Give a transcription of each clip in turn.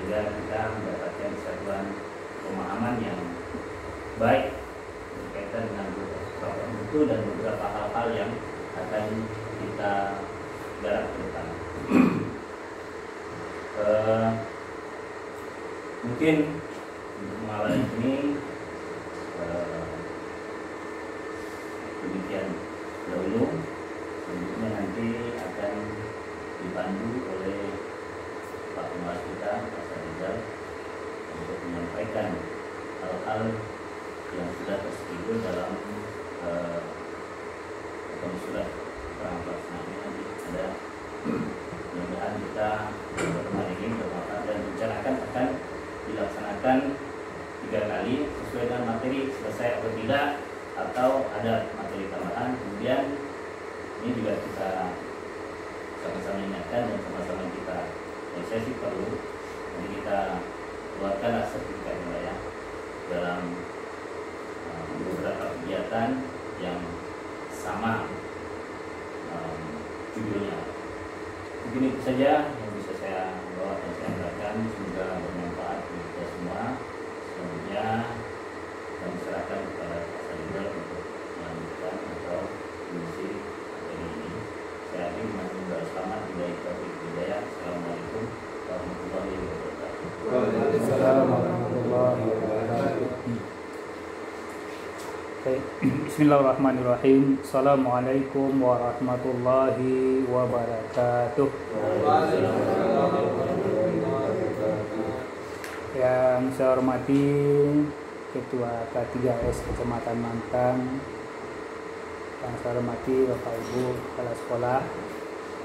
sehingga kita mendapatkan satuan pemahaman yang baik berkaitan dengan beberapa mutu dan beberapa hal-hal yang akan kita garap ke depan. Mungkin untuk mengawali ini demikian dahulu. Selanjutnya nanti akan dipandu oleh Pak Pengawas kita, Pak Rizal, untuk menyampaikan hal-hal yang sudah tersebut dalam surat perang pelaksanaan. Nanti ada mudah-mudahan kita pertemuan ini bermanfaat dan rencanakan akan dilaksanakan 3 kali sesuai dengan materi selesai atau tidak, atau ada materi tambahan. Kemudian ini juga kita sama-sama ingatkan dan sama-sama kita sesi perlu jadi kita keluarkan sertifikatnya ya dalam beberapa kegiatan yang sama judulnya. Mungkin itu saja yang bisa saya bawa dan saya sampaikan. Semoga bermanfaat bagi kita semua. Selanjutnya kami serahkan kepada Pak Rizal untuk melanjutkan atau mengisi materi ini. Saya akhiri dengan mengucapkan selamat dari Taufik Hidayah. Assalamualaikum warahmatullahi wabarakatuh. Waalaikumsalam warahmatullahi wabarakatuh. Bismillahirrahmanirrahim. Assalamualaikum warahmatullahi wabarakatuh. Yang saya hormati Ketua K3S Kecamatan Mantang, yang saya hormati Bapak Ibu Kepala Sekolah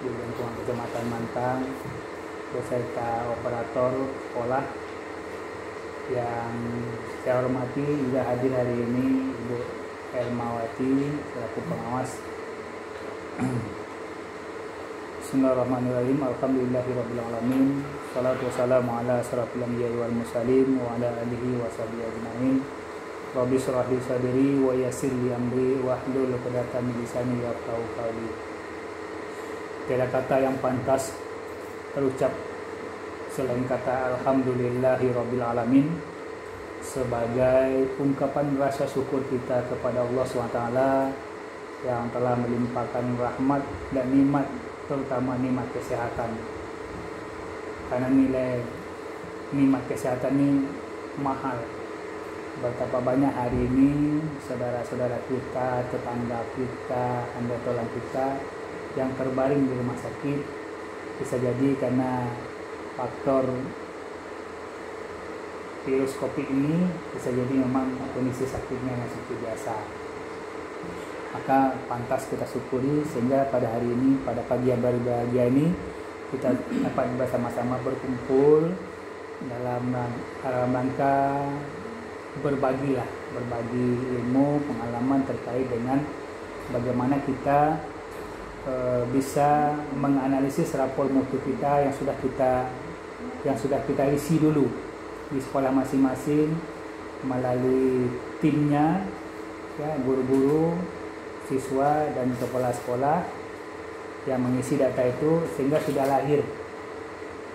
di lingkungan Kecamatan Mantang, beserta operator sekolah, yang saya hormati juga hadir hari ini Ibu Elmawati selaku pengawas. Bismillahirrahmanirrahim. Alhamdulillahirabbil alamin. Shalatu wassalamu ala asyrafil anbiya'i wal mursalin wa ala alihi washabihi ajmain. Rabbi shrah li sadri wa yassir li amri wahlul 'uqdatam min lisani yafqahu qawli. Tiada kata yang pantas terucap selain kata alhamdulillahirabbil alamin sebagai ungkapan rasa syukur kita kepada Allah SWT yang telah melimpahkan rahmat dan nikmat, terutama nikmat kesehatan. Karena nilai nikmat kesehatan ini mahal. Betapa banyak hari ini saudara-saudara kita, tetangga kita, anggota kita yang terbaring di rumah sakit, bisa jadi karena faktor virus COVID ini, bisa jadi memang kondisi sakitnya yang seperti biasa. Maka pantas kita syukuri sehingga pada hari ini, pada pagi yang berbahagia ini, kita dapat bersama-sama berkumpul dalam rangka berbagi ilmu, pengalaman terkait dengan bagaimana kita bisa menganalisis rapor mutu kita yang sudah kita isi dulu di sekolah masing-masing melalui timnya, ya, guru-guru, siswa dan kepala sekolah yang mengisi data itu, sehingga sudah lahir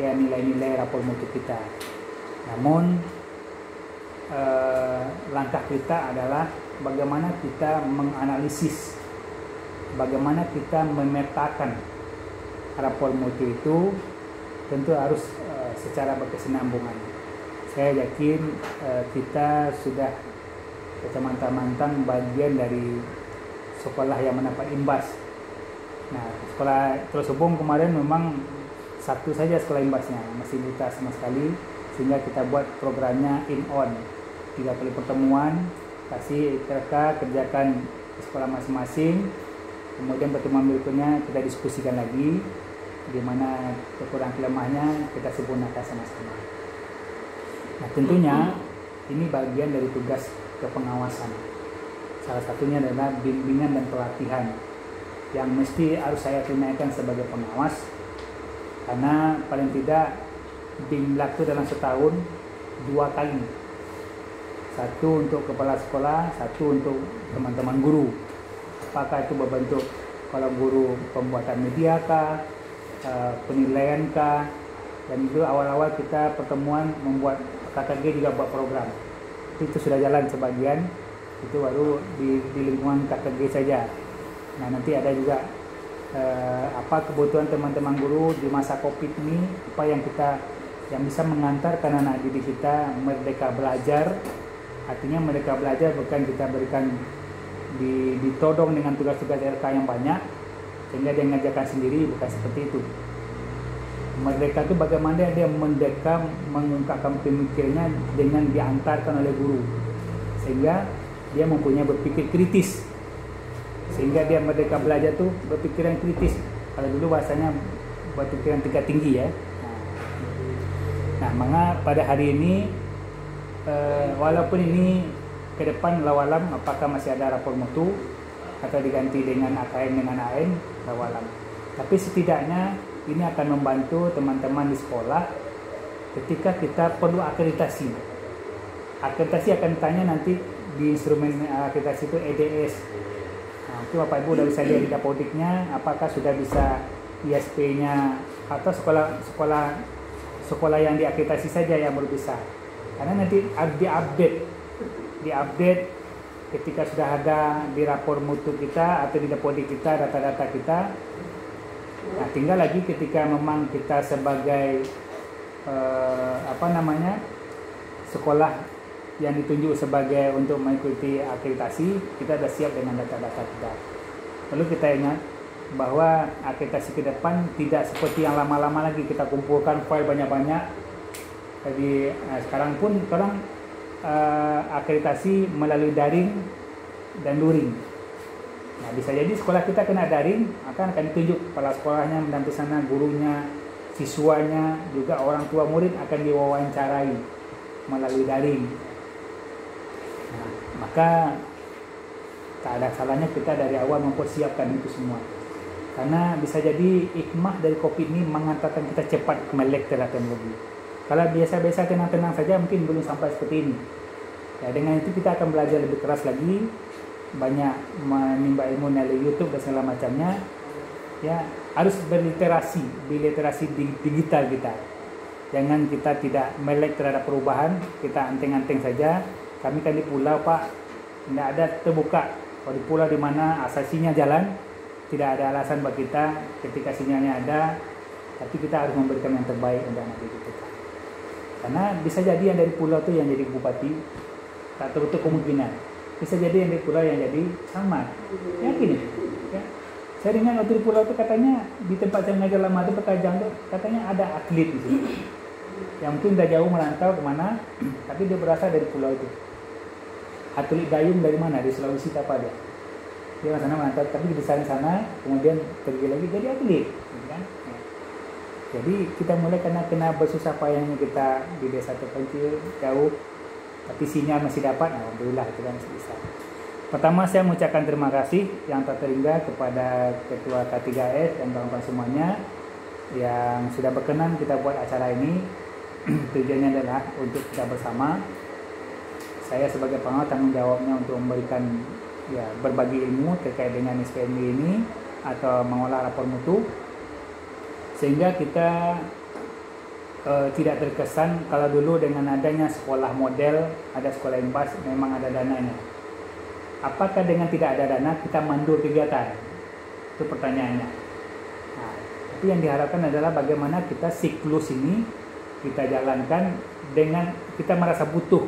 ya nilai-nilai rapor mutu kita. Namun langkah kita adalah bagaimana kita menganalisis, bagaimana kita memetakan rapor mutu itu, tentu harus secara berkesinambungan. Saya yakin kita sudah Kecamatan Mantang bagian dari sekolah yang mendapat imbas. Nah, sekolah Terhubung kemarin memang satu saja sekolah imbasnya, masih buta sama sekali, sehingga kita buat programnya in-on, 3 kali pertemuan, kasih mereka kerjakan di sekolah masing-masing, kemudian pertemuan berikutnya kita diskusikan lagi di mana kekurangan kelemahnya kita sempurnakan sama-sama. Nah, tentunya ini bagian dari tugas kepengawasan. Salah satunya adalah bimbingan dan pelatihan yang mesti harus saya tunaikan sebagai pengawas, karena paling tidak berlaku dalam setahun 2 kali. Satu untuk kepala sekolah, satu untuk teman-teman guru. Apakah itu berbentuk kalau guru pembuatan media kah, penilaian kah, Dan itu awal-awal kita pertemuan membuat KKG juga buat program. Itu sudah jalan sebagian, itu baru di lingkungan KKG saja. Nah nanti ada juga apa kebutuhan teman-teman guru di masa COVID ini, apa yang bisa mengantarkan anak didik kita merdeka belajar. Artinya merdeka belajar bukan kita berikan ditodong dengan tugas-tugas RK yang banyak sehingga dia mengerjakan sendiri, bukan seperti itu. Merdeka itu bagaimana dia merdeka mengungkapkan pemikirannya dengan diantarkan oleh guru, sehingga dia mempunyai berpikir kritis, sehingga dia merdeka belajar tuh berpikiran kritis. Kalau dulu bahasanya berpikiran tingkat tinggi ya. Nah, maka pada hari ini walaupun ini ke depan lawalam apakah masih ada rapor mutu atau diganti dengan AKM dengan AN, lawalam. Tapi setidaknya ini akan membantu teman-teman di sekolah ketika kita perlu akreditasi. Akreditasi akan ditanya nanti di instrumen akreditasi itu EDS. Nah, itu Bapak Ibu sudah bisa lihat di dapodiknya apakah sudah bisa ISP-nya atau sekolah yang diakreditasi saja yang baru bisa. Karena nanti diupdate ketika sudah ada di rapor mutu kita atau di dapodik kita data-data kita. Nah, tinggal lagi ketika memang kita sebagai sekolah yang ditunjuk sebagai untuk mengikuti akreditasi, kita sudah siap dengan data-data kita. Lalu kita ingat bahwa akreditasi ke depan tidak seperti yang lama-lama lagi kita kumpulkan file banyak-banyak. Jadi sekarang pun orang akreditasi melalui daring dan luring. Nah, bisa jadi sekolah kita kena daring, akan ditunjuk kepala sekolahnya, mendampingi sana gurunya, siswanya, juga orang tua murid akan diwawancarai melalui daring. Nah, maka tak ada salahnya kita dari awal mempersiapkan itu semua. Karena bisa jadi hikmah dari COVID ini mengantarkan kita cepat melek terhadap teknologi. Kalau biasa-biasa tenang-tenang saja mungkin belum sampai seperti ini. Ya, dengan itu kita akan belajar lebih keras lagi, banyak menimba ilmu melalui YouTube dan segala macamnya. Ya, harus berliterasi digital kita. Jangan kita tidak melek terhadap perubahan, kita anteng-anteng saja. Kami kan di pulau Pak, tidak ada terbuka. Kalau di pulau di mana asasinya jalan, tidak ada alasan bagi kita ketika sinyalnya ada, tapi kita harus memberikan yang terbaik untuk anak didik kita. Karena bisa jadi yang dari pulau itu yang jadi bupati, tak tertutup kemungkinan. Bisa jadi yang di pulau yang jadi camat. Yakin ya? Saya dengar waktu di pulau itu katanya di tempat saya mengajar lama itu Pekajang itu katanya ada atlet di sini. Yang mungkin udah jauh merantau kemana, tapi dia berasal dari pulau itu. Atlet dayung dari mana? Di Sulawesi apa dia? Dia ke sana merantau, tapi di sana kemudian pergi lagi jadi atlet, kan? Ya. Jadi kita mulai kena bersusah payahnya kita di desa terpencil jauh. Tapi sinyal masih dapat, alhamdulillah kita masih bisa. Pertama saya mengucapkan terima kasih yang tak terhingga kepada Ketua K3S dan kawan-kawan semuanya yang sudah berkenan kita buat acara ini. Tujuannya adalah untuk kita bersama. Saya sebagai pengawas tanggung jawabnya untuk memberikan berbagi ilmu terkait dengan SPMB ini atau mengolah rapor mutu sehingga kita tidak terkesan kalau dulu dengan adanya sekolah model, ada sekolah imbas, memang ada dananya. Apakah dengan tidak ada dana kita mandur kegiatan? Itu pertanyaannya. Nah, tapi yang diharapkan adalah bagaimana kita siklus ini kita jalankan dengan kita merasa butuh.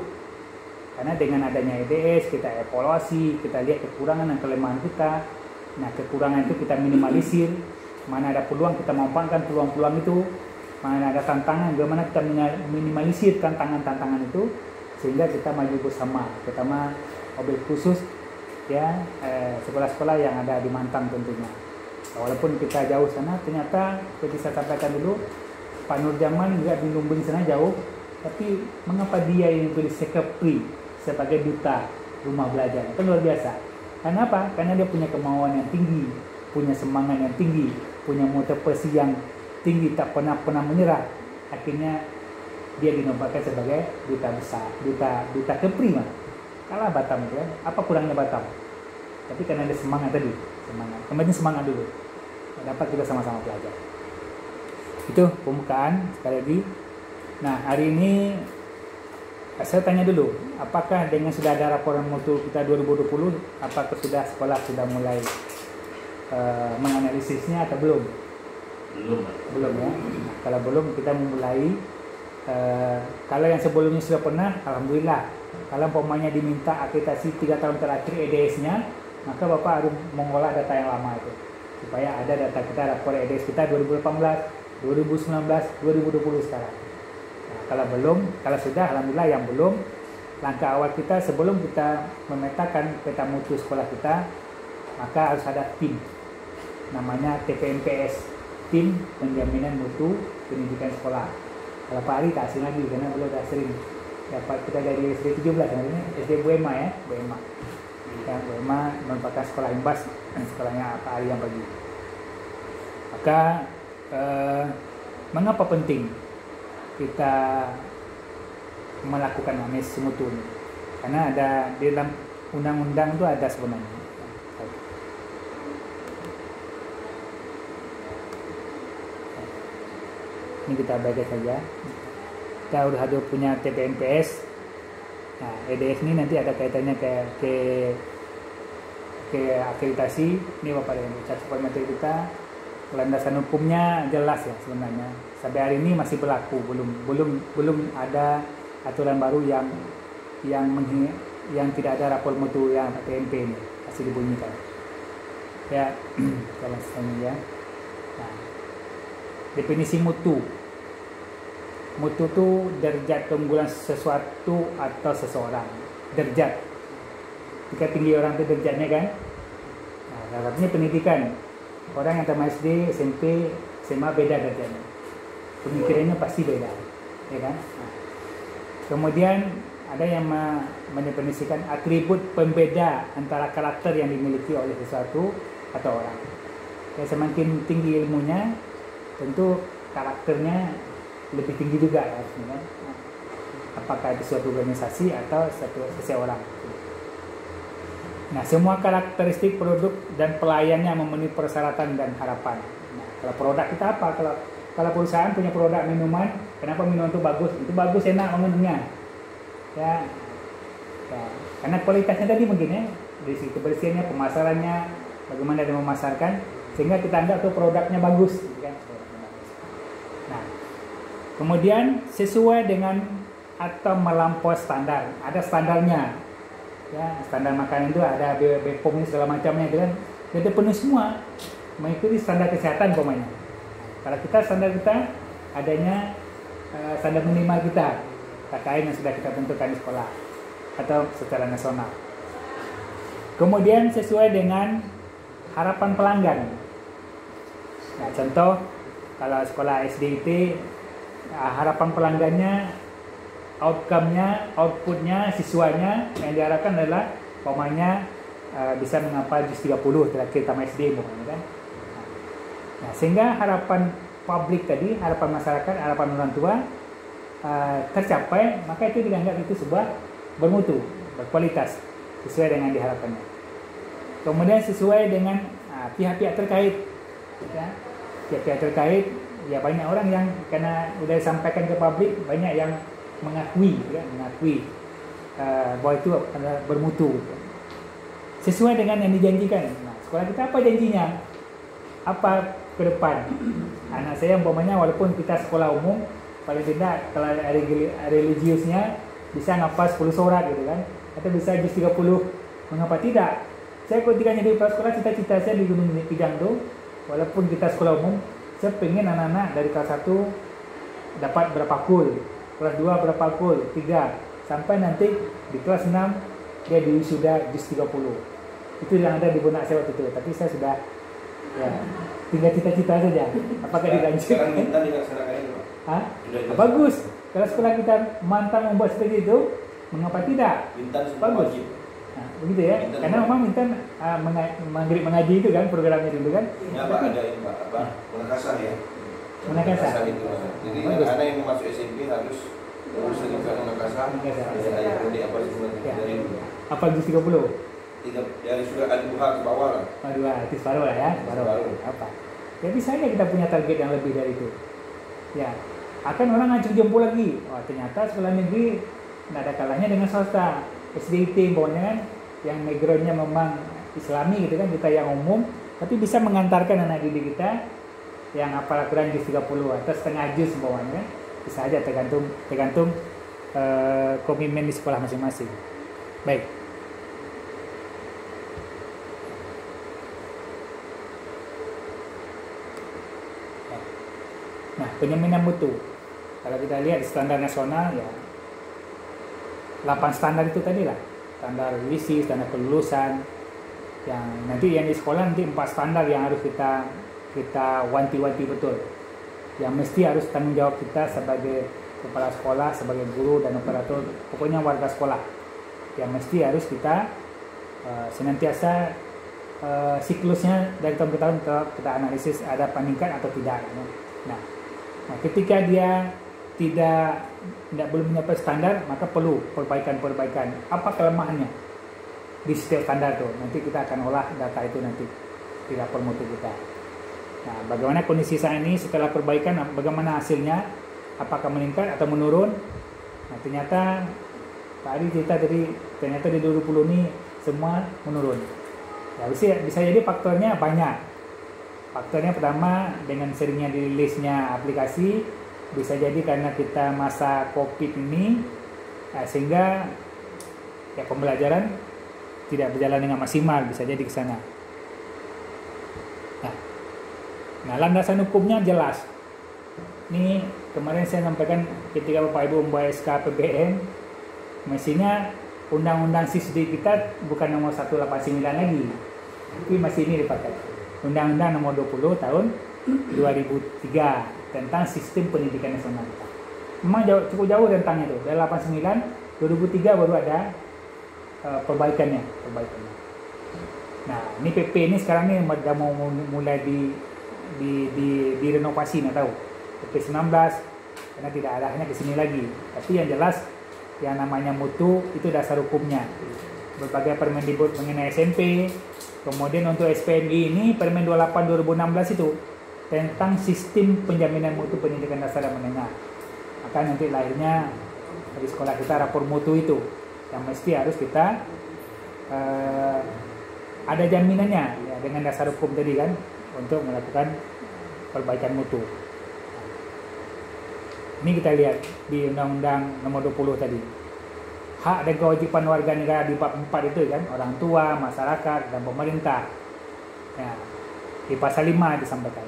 Karena dengan adanya EDS kita evaluasi, kita lihat kekurangan dan kelemahan kita. Nah, kekurangan itu kita minimalisir. Mana ada peluang kita memanfaatkan peluang-peluang itu. Mana ada tantangan, bagaimana kita minimalisir tantangan-tantangan itu sehingga kita maju bersama, terutama mobil khusus sekolah-sekolah yang ada di Mantang tentunya. Walaupun kita jauh sana, ternyata seperti saya sampaikan dulu, Pak Nurjaman juga di Lumbung sana jauh, tapi mengapa dia yang diberi sekepri sebagai duta rumah belajar? Itu luar biasa. Karena apa? Karena dia punya kemauan yang tinggi, punya semangat yang tinggi, punya motivasi yang tinggi, tak pernah menyerah. Akhirnya dia dinobatkan sebagai duta besar, duta kepri mah. Kalah Batam itu kan. Apa kurangnya Batam? Tapi karena ada semangat tadi, semangat. Kemarin semangat dulu. Dapat kita sama-sama belajar. Itu pembukaan sekali lagi. Nah, hari ini saya tanya dulu, apakah dengan sudah ada laporan mutu kita 2020, apakah sekolah sudah mulai menganalisisnya atau belum? Belum ya. Nah, kalau belum, kita memulai. Kalau yang sebelumnya sudah pernah, alhamdulillah. Kalau umpamanya diminta akreditasi 3 tahun terakhir EDS-nya, maka Bapak harus mengolah data yang lama itu, supaya ada data kita, rapor EDS kita 2018, 2019, 2020 sekarang. Nah, kalau belum, kalau sudah, alhamdulillah. Yang belum, langkah awal kita sebelum kita memetakan peta mutu sekolah kita, maka harus ada tim, namanya TPMPS, tim penjaminan mutu pendidikan sekolah. Kalau Pak Ari tak asing lagi karena beliau dah sering dapat kita dari SD 17, namanya SD BEMA ya, BEMA. Ya, BEMA merupakan sekolah imbas, sekolahnya Pak Ari yang bagi. Maka mengapa penting kita melakukan analisis mutu ini? Karena ada di dalam undang-undang itu ada sebenarnya. Ini kita baca saja. Kita udah ada punya TPMPS. Nah, EDS ini nanti ada kaitannya ke akreditasi. Ini Bapak yang baca supaya materi kita. Landasan hukumnya jelas ya sebenarnya. Sampai hari ini masih berlaku, belum ada aturan baru yang tidak ada rapor mutu yang TMP ini masih dibunyikan. Ya, kalau misalnya ya. Nah, definisi mutu. Mutu itu derajat keunggulan sesuatu atau seseorang. Derajat. Jika tinggi orang itu derajatnya kan. Nah, salah satunya pendidikan. Orang yang tamat SD, SMP, SMA beda derajatnya. Pemikirannya pasti beda, ya kan? Nah, kemudian ada yang mendefinisikan atribut pembeda antara karakter yang dimiliki oleh sesuatu atau orang. Ya, semakin tinggi ilmunya, tentu karakternya lebih tinggi juga ya, kan? Apakah itu suatu organisasi atau seseorang. Nah, semua karakteristik produk dan pelayannya memenuhi persyaratan dan harapan. Nah, kalau produk kita apa? Kalau perusahaan punya produk minuman, kenapa minuman itu bagus? Itu bagus, enak meminumnya. Ya, karena kualitasnya tadi mungkin ya, dari segi kebersihannya, pemasarannya, bagaimana dia memasarkan, sehingga kita anggap tuh produknya bagus. Kan? Nah, kemudian sesuai dengan atau melampaui standar, ada standarnya. Ya, standar makanan itu ada BPOM ini segala macamnya, kan? Jadi penuh semua mengikuti standar kesehatan pokoknya. Kalau kita standar kita adanya standar minimal kita KKM yang sudah kita tentukan di sekolah atau secara nasional. Kemudian sesuai dengan harapan pelanggan. Nah, contoh kalau sekolah SDIT harapan pelanggannya, outputnya, siswanya yang diharapkan adalah umpamanya bisa menghafal juz 30 terakhir tamat SD kan. Nah, sehingga harapan publik tadi, harapan masyarakat, harapan orang tua tercapai, maka itu dianggap itu sebuah bermutu, berkualitas, sesuai dengan diharapkannya. Kemudian sesuai dengan pihak-pihak terkait, ya. Pihak-pihak terkait, ya banyak orang yang karena sudah disampaikan ke publik, banyak yang mengakui bahwa itu adalah bermutu. Sesuai dengan yang dijanjikan. Nah, sekolah kita apa janjinya? Apa ke depan? Anak saya umpamanya walaupun kita sekolah umum, paling tidak kalau religiusnya bisa ngapal 10 surat gitu kan, atau bisa juz 30. Mengapa tidak? Saya ketika jadi kepala sekolah, cita-cita saya di Gunung Kidang tuh, walaupun kita sekolah umum, saya pengen anak-anak dari kelas 1 dapat berapa kul, kelas 2 berapa kul, 3, sampai nanti di kelas 6 dia diwisuda juz 30. Itu yang ada di benak saya waktu itu, tapi saya sudah ya tinggal cita-cita saja. Apakah dilanjut? Sekarang minta dilaksanakan itu, Pak. Hah? Bagus. Kalau sekolah kita mantap membuat seperti itu, mengapa tidak? Bintan bagus. Wajib. Nah, begitu ya. Bintan karena memang Bintan mengaji itu kan programnya dulu kan. Ya Pak, ada ini Pak, apa? Menakasan ya. Menakasan. Itu. Jadi Bagus. anak yang masuk SMP harus lagi menakasan. Ada prodi apa semua Ya. dari Apa juz 30? dari sudah Al-Buha ke bawah lah. Itu separuh lah ya, separuh. Separuh. Apa? Ya bisa aja kita punya target yang lebih dari itu. Ya, akan orang ngajak jempol lagi. Wah, ternyata sekolah negeri nggak ada kalahnya dengan swasta. SDIT pokoknya kan, yang backgroundnya memang Islami gitu kan, kita yang umum, tapi bisa mengantarkan anak didik kita yang hafal Al-Quran juz 30 atau setengah juz pokoknya kan, bisa aja tergantung komitmen di sekolah masing-masing. Baik. Nah, penjaminan mutu. Kalau kita lihat standar nasional ya 8 standar itu tadi lah. Standar visi, standar kelulusan. Yang nanti yang di sekolah nanti 4 standar yang harus kita wanti-wanti betul. Yang mesti harus tanggung jawab kita sebagai kepala sekolah, sebagai guru dan operator, pokoknya warga sekolah. Yang mesti harus kita senantiasa siklusnya dari tahun ke tahun kita analisis ada peningkat atau tidak. Nah, ketika dia tidak belum mencapai standar, maka perlu perbaikan. Apa kelemahannya di setiap standar itu? Nanti kita akan olah data itu nanti di rapor mutu kita. Nah, bagaimana kondisi saat ini setelah perbaikan, bagaimana hasilnya? Apakah meningkat atau menurun? Nah, ternyata tadi cerita ternyata di 2020 ini semua menurun. Ya, bisa jadi faktornya banyak. Faktornya pertama dengan seringnya dirilisnya aplikasi, bisa jadi karena kita masa COVID ini, sehingga ya pembelajaran tidak berjalan dengan maksimal, bisa jadi ke sana. Nah, landasan hukumnya jelas. Ini kemarin saya sampaikan ketika Bapak Ibu membuat SK PBN, mestinya undang-undang SISDI kita bukan nomor 189 lagi, tapi masih ini dipakai. Undang-undang nomor 20 tahun 2003 tentang sistem pendidikan nasional kita. Memang cukup jauh tentang itu. Dari 89, 2003 baru ada perbaikannya. Nah, ini PP ini sekarang ini sudah mau mulai direnovasi, nggak tahu. PP 19 karena tidak arahnya ke sini lagi. Tapi yang jelas yang namanya mutu itu dasar hukumnya. Berbagai Permendikbud mengenai SMP. Kemudian untuk SPMI ini Permen 28 2016 itu tentang sistem penjaminan mutu pendidikan dasar dan menengah. Maka nanti lahirnya di sekolah kita rapor mutu itu yang mesti harus kita ada jaminannya ya, dengan dasar hukum tadi kan untuk melakukan perbaikan mutu. Ini kita lihat di Undang-Undang nomor 20 tadi. Hak dan kewajiban warga negara di bab 4 itu kan, orang tua, masyarakat, dan pemerintah. Ya, di pasal 5 disampaikan.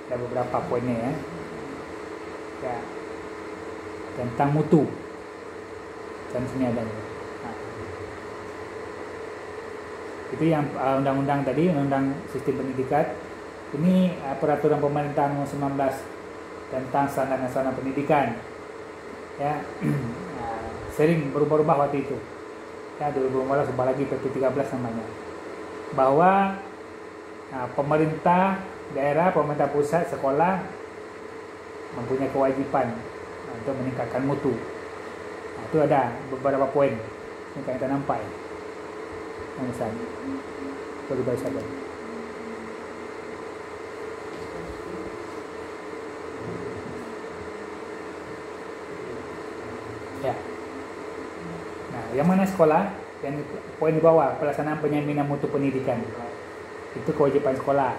Ada beberapa poinnya ya. Ya. Tentang mutu. Dan sini ada. Nah. Itu yang undang-undang tadi, undang sistem pendidikan. Ini peraturan pemerintah nomor 19 tentang standar nasional pendidikan. Ya. Sering berubah-ubah waktu itu. Ya, 2015 ubah lagi PP 13 namanya. Bahwa pemerintah daerah, pemerintah pusat, sekolah mempunyai kewajiban untuk meningkatkan mutu. Nah, itu ada beberapa poin. Ini kita nampak. Misalnya, berubah saja. Ya. Nah, yang mana sekolah? Yang poin di bawah, pelaksanaan penjaminan mutu pendidikan. Itu kewajiban sekolah.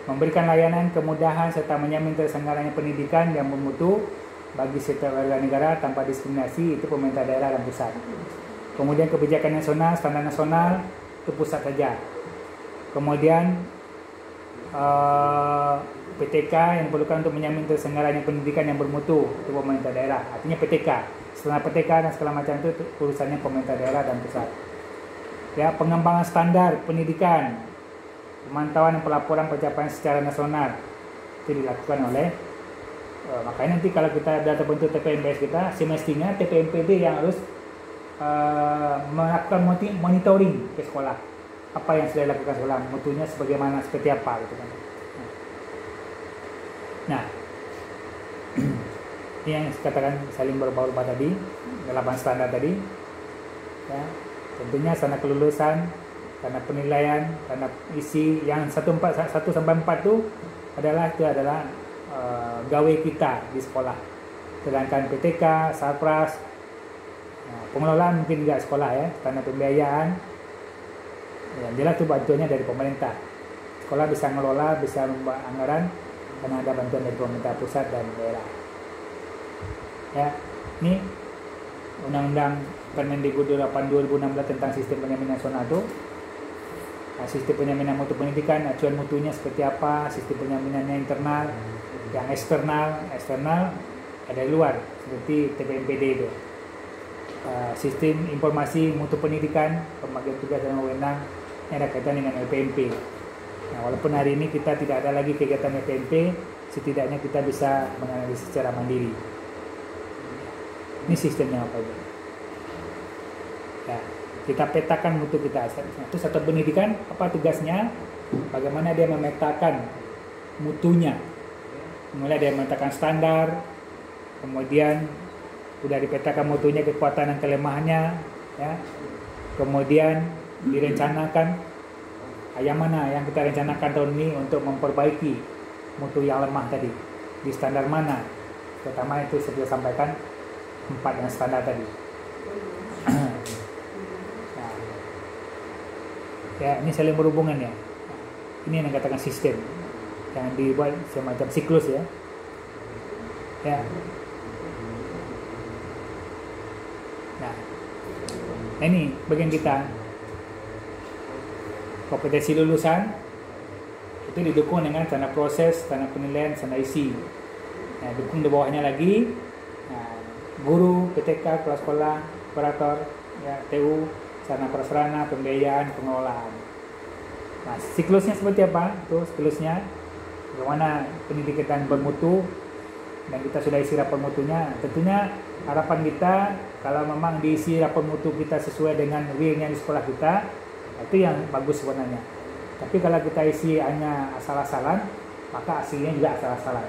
Memberikan layanan, kemudahan serta menjamin terselenggaranya pendidikan yang bermutu bagi setiap warga negara tanpa diskriminasi, itu pemerintah daerah dan pusat. Kemudian kebijakan nasional, standar nasional itu pusat saja. Kemudian PTK yang diperlukan untuk menjamin terselenggaranya pendidikan yang bermutu itu pemerintah daerah. Artinya PTK. Setelah PTK dan segala macam itu urusannya pemerintah daerah dan pusat. Ya, pengembangan standar pendidikan, pemantauan dan pelaporan pencapaian secara nasional itu dilakukan oleh makanya nanti kalau kita sudah terbentuk TPMPS kita, semestinya TPMPD yang harus melakukan monitoring ke sekolah. Apa yang sudah dilakukan sekolah, mutunya sebagaimana, seperti apa gitu kan. Nah, ini yang dikatakan saling berubah-ubah tadi, 8 standar tadi. Ya, tentunya standar kelulusan, standar penilaian, standar isi yang 1 sampai 4 itu adalah gawe kita di sekolah. Sedangkan PTK, Sarpras, pengelolaan mungkin juga sekolah ya, standar pembiayaan. Yang jelas itu bantuannya dari pemerintah. Sekolah bisa ngelola, bisa membuat anggaran karena ada bantuan dari pemerintah pusat dan daerah. Ya, ini Undang-Undang Permendikbud 8 2016 tentang sistem penjaminan nasional itu. Sistem penjaminan mutu pendidikan, acuan mutunya seperti apa, sistem penjaminannya internal, yang eksternal ada di luar seperti TPMPD itu. Sistem informasi mutu pendidikan, pembagian tugas dan wewenang yang ada kaitan dengan LPMP. Nah, walaupun hari ini kita tidak ada lagi kegiatan LPMP, setidaknya kita bisa menganalisis secara mandiri. Ini sistemnya apa itu? Ya, kita petakan mutu kita. Itu satu pendidikan, apa tugasnya? Bagaimana dia memetakan mutunya? Mulai dia memetakan standar, kemudian sudah dipetakan mutunya, kekuatan dan kelemahannya, ya. Kemudian direncanakan yang mana yang kita rencanakan tahun ini untuk memperbaiki mutu yang lemah tadi, di standar mana, terutama itu saya sampaikan 4 yang standar tadi. Nah, ya, ini saling berhubungan ya. Ini yang dikatakan sistem yang dibuat semacam siklus ya. Ya. Nah, ini bagian kita kompetensi lulusan itu didukung dengan tanda proses, tanda penilaian, tanda isi. Nah, dukung di bawahnya lagi guru, PTK, kepala sekolah, operator, ya, TU, sarana prasarana, pembiayaan, pengelolaan. Nah, siklusnya seperti apa? Itu siklusnya bagaimana pendidikan bermutu, dan kita sudah isi rapor mutunya. Tentunya harapan kita kalau memang diisi rapor mutu kita sesuai dengan realnya di sekolah kita, itu yang bagus sebenarnya. Tapi kalau kita isi hanya asal-asalan, maka hasilnya juga asal-asalan.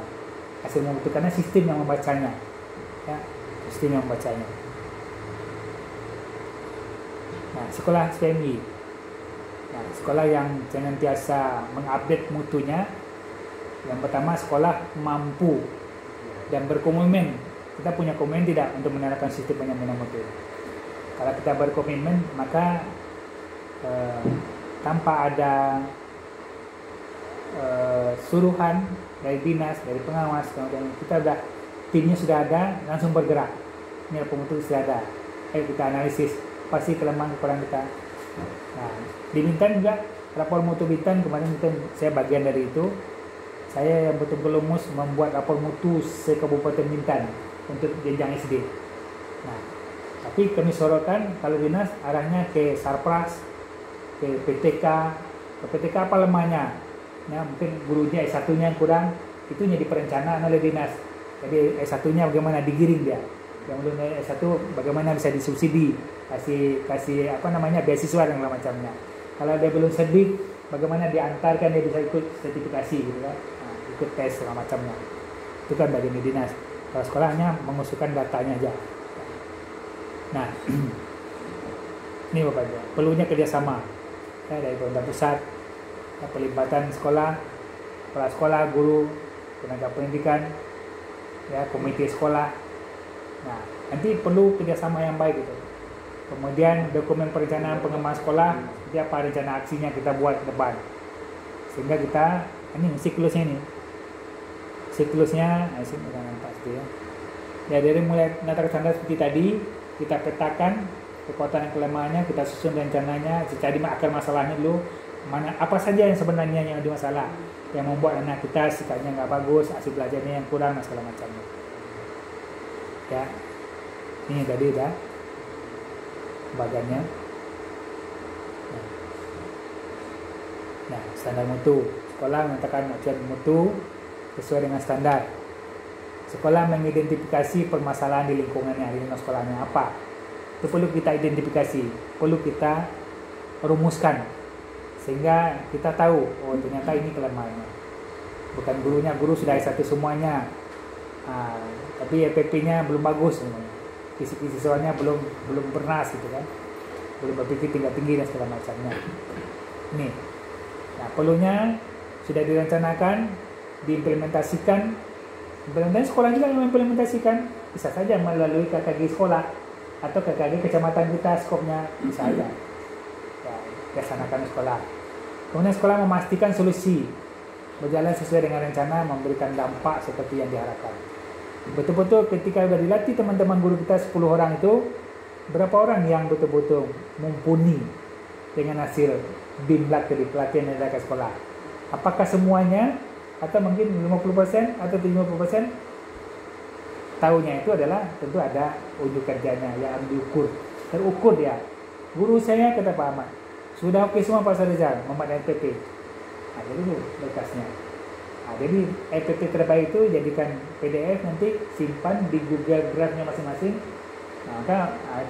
Hasil mutu karena sistem yang membacanya, ya, sistem yang membacanya. Nah, sekolah SPMI, nah, sekolah yang senantiasa mengupdate mutunya. Yang pertama, sekolah mampu dan berkomitmen. Kita punya komitmen tidak untuk menerapkan sistem penjaminan mutu. Kalau kita berkomitmen, maka tanpa ada suruhan dari dinas, dari pengawas, kemudian kita sudah timnya sudah ada, langsung bergerak. Ini pemutu sudah ada. Ayo kita analisis pasti kelemahan kekurangan kita. Nah, di Bintan juga rapor mutu Bintan kemarin saya bagian dari itu. Saya yang betul-betul lumus membuat rapor mutu se-Kabupaten Bintan untuk jenjang SD. Nah, tapi kami sorotkan kalau dinas arahnya ke Sarpras, ke PTK. Ke PTK apa lemahnya? Ya, mungkin gurunya S1-nya yang kurang, itu jadi perencanaan oleh dinas. Jadi S1-nya bagaimana digiring dia. Yang belum S1 bagaimana bisa disubsidi, kasih apa namanya beasiswa dan macamnya. Kalau dia belum sedih, bagaimana diantarkan dia bisa ikut sertifikasi gitu kan. Nah, ikut tes segala macamnya. Itu kan bagian dinas. Kalau sekolahnya mengusulkan datanya aja. Nah, ini Bapak Ibu, perlunya kerjasama ya, dari pemerintah pusat, ya, pelibatan sekolah, kepala sekolah, guru, tenaga pendidikan, ya, komite sekolah. Nah, nanti perlu kerjasama yang baik gitu. Kemudian dokumen perencanaan pengembangan sekolah, seperti apa rencana aksinya kita buat ke depan. Sehingga kita, ini siklusnya ini. Siklusnya, pasti ya. Ya, dari mulai menata standar seperti tadi, kita petakan kekuatan dan kelemahannya, kita susun rencananya, cari akar masalahnya dulu, mana apa saja yang sebenarnya yang ada masalah, yang membuat anak kita sikapnya nggak bagus, hasil belajarnya yang kurang, dan segala macamnya. Ya, ini tadi dah bagannya. Nah, standar mutu. Sekolah mengatakan acuan mutu sesuai dengan standar. Sekolah mengidentifikasi permasalahan di lingkungannya, di lingkungan sekolahnya apa. Itu perlu kita identifikasi, perlu kita rumuskan sehingga kita tahu, oh ternyata ini kelemahannya. Bukan gurunya, guru sudah S1 semuanya. Tapi EPP-nya belum bagus semuanya. Kisi-kisi soalnya belum bernas gitu kan. Belum berpikir tinggi-tinggi dan segala macamnya. Ini. Nah, perlunya sudah direncanakan, diimplementasikan Dan sekolah juga yang mengimplementasikan, bisa saja melalui KKG sekolah atau KKG kecamatan kita, skopnya bisa aja ya, dilaksanakan sekolah. Kemudian sekolah memastikan solusi berjalan sesuai dengan rencana, memberikan dampak seperti yang diharapkan. Betul-betul ketika sudah dilatih teman-teman guru kita 10 orang itu, berapa orang yang betul-betul mumpuni dengan hasil BIMLAT tadi, pelatihan yang ada ke sekolah? Apakah semuanya atau mungkin 50% atau 50%? Tahunya itu adalah tentu ada uji kerjanya yang harus diukur, terukur dia. Guru saya kata Pak Ahmad, sudah oke semua Pak Rizal, membuat LPP. Nah, jadi itu berkasnya. Nah, jadi LPP terbaik itu jadikan PDF, nanti simpan di Google Drive-nya masing-masing. Nah, maka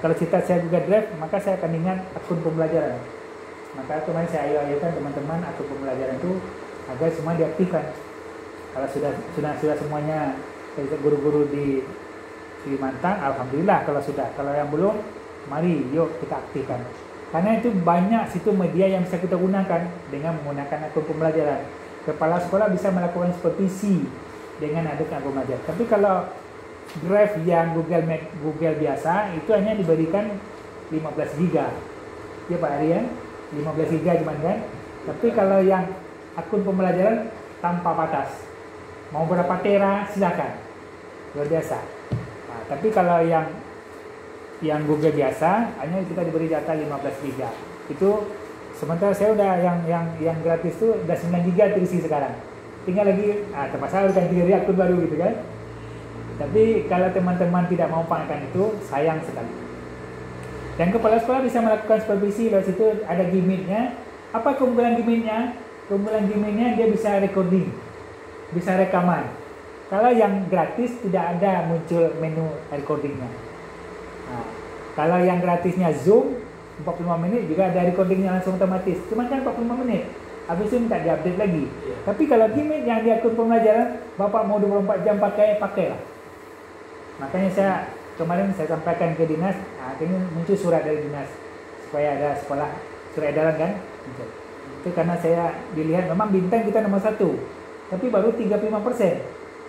kalau cerita saya Google Drive, maka saya akan ingat akun pembelajaran. Maka kemarin saya ayo-ayokan teman-teman akun pembelajaran itu agar semua diaktifkan. Kalau sudah semuanya guru-guru di Kalimantan, alhamdulillah. Kalau sudah, kalau yang belum, mari yuk kita aktifkan. Karena itu banyak situ media yang bisa kita gunakan dengan menggunakan akun pembelajaran. Kepala sekolah bisa melakukan supervisi dengan adanya akun pembelajaran. Tapi kalau drive yang Google biasa itu hanya diberikan 15 GB. Ya Pak Aryan, 15 GB cuman kan. Tapi kalau yang akun pembelajaran tanpa batas, mau berapa tera silakan, luar biasa. Nah, tapi kalau yang Google biasa hanya kita diberi data 15 GB. Itu sementara saya udah yang gratis tuh udah 9 GB terisi sekarang. Tinggal lagi terpaksa harus ganti akun baru gitu kan. Tapi kalau teman-teman tidak mau pakai itu, sayang sekali. Dan kepala sekolah bisa melakukan supervisi lewat situ, ada gimmicknya. Apa keunggulan gimmicknya? Keunggulan gimmicknya dia bisa recording, bisa rekaman. Kalau yang gratis tidak ada muncul menu recordingnya. Nah, kalau yang gratisnya Zoom 45 menit juga ada recordingnya langsung otomatis. Cuma kan 45 menit. Habis itu minta diupdate lagi. Tapi kalau gimmick yang di akun pembelajaran, Bapak mau 24 jam pakailah. Makanya kemarin saya sampaikan ke dinas, akhirnya muncul surat dari dinas supaya ada sekolah surat edaran kan. Itu karena saya dilihat memang bintang kita nomor 1, tapi baru 35%.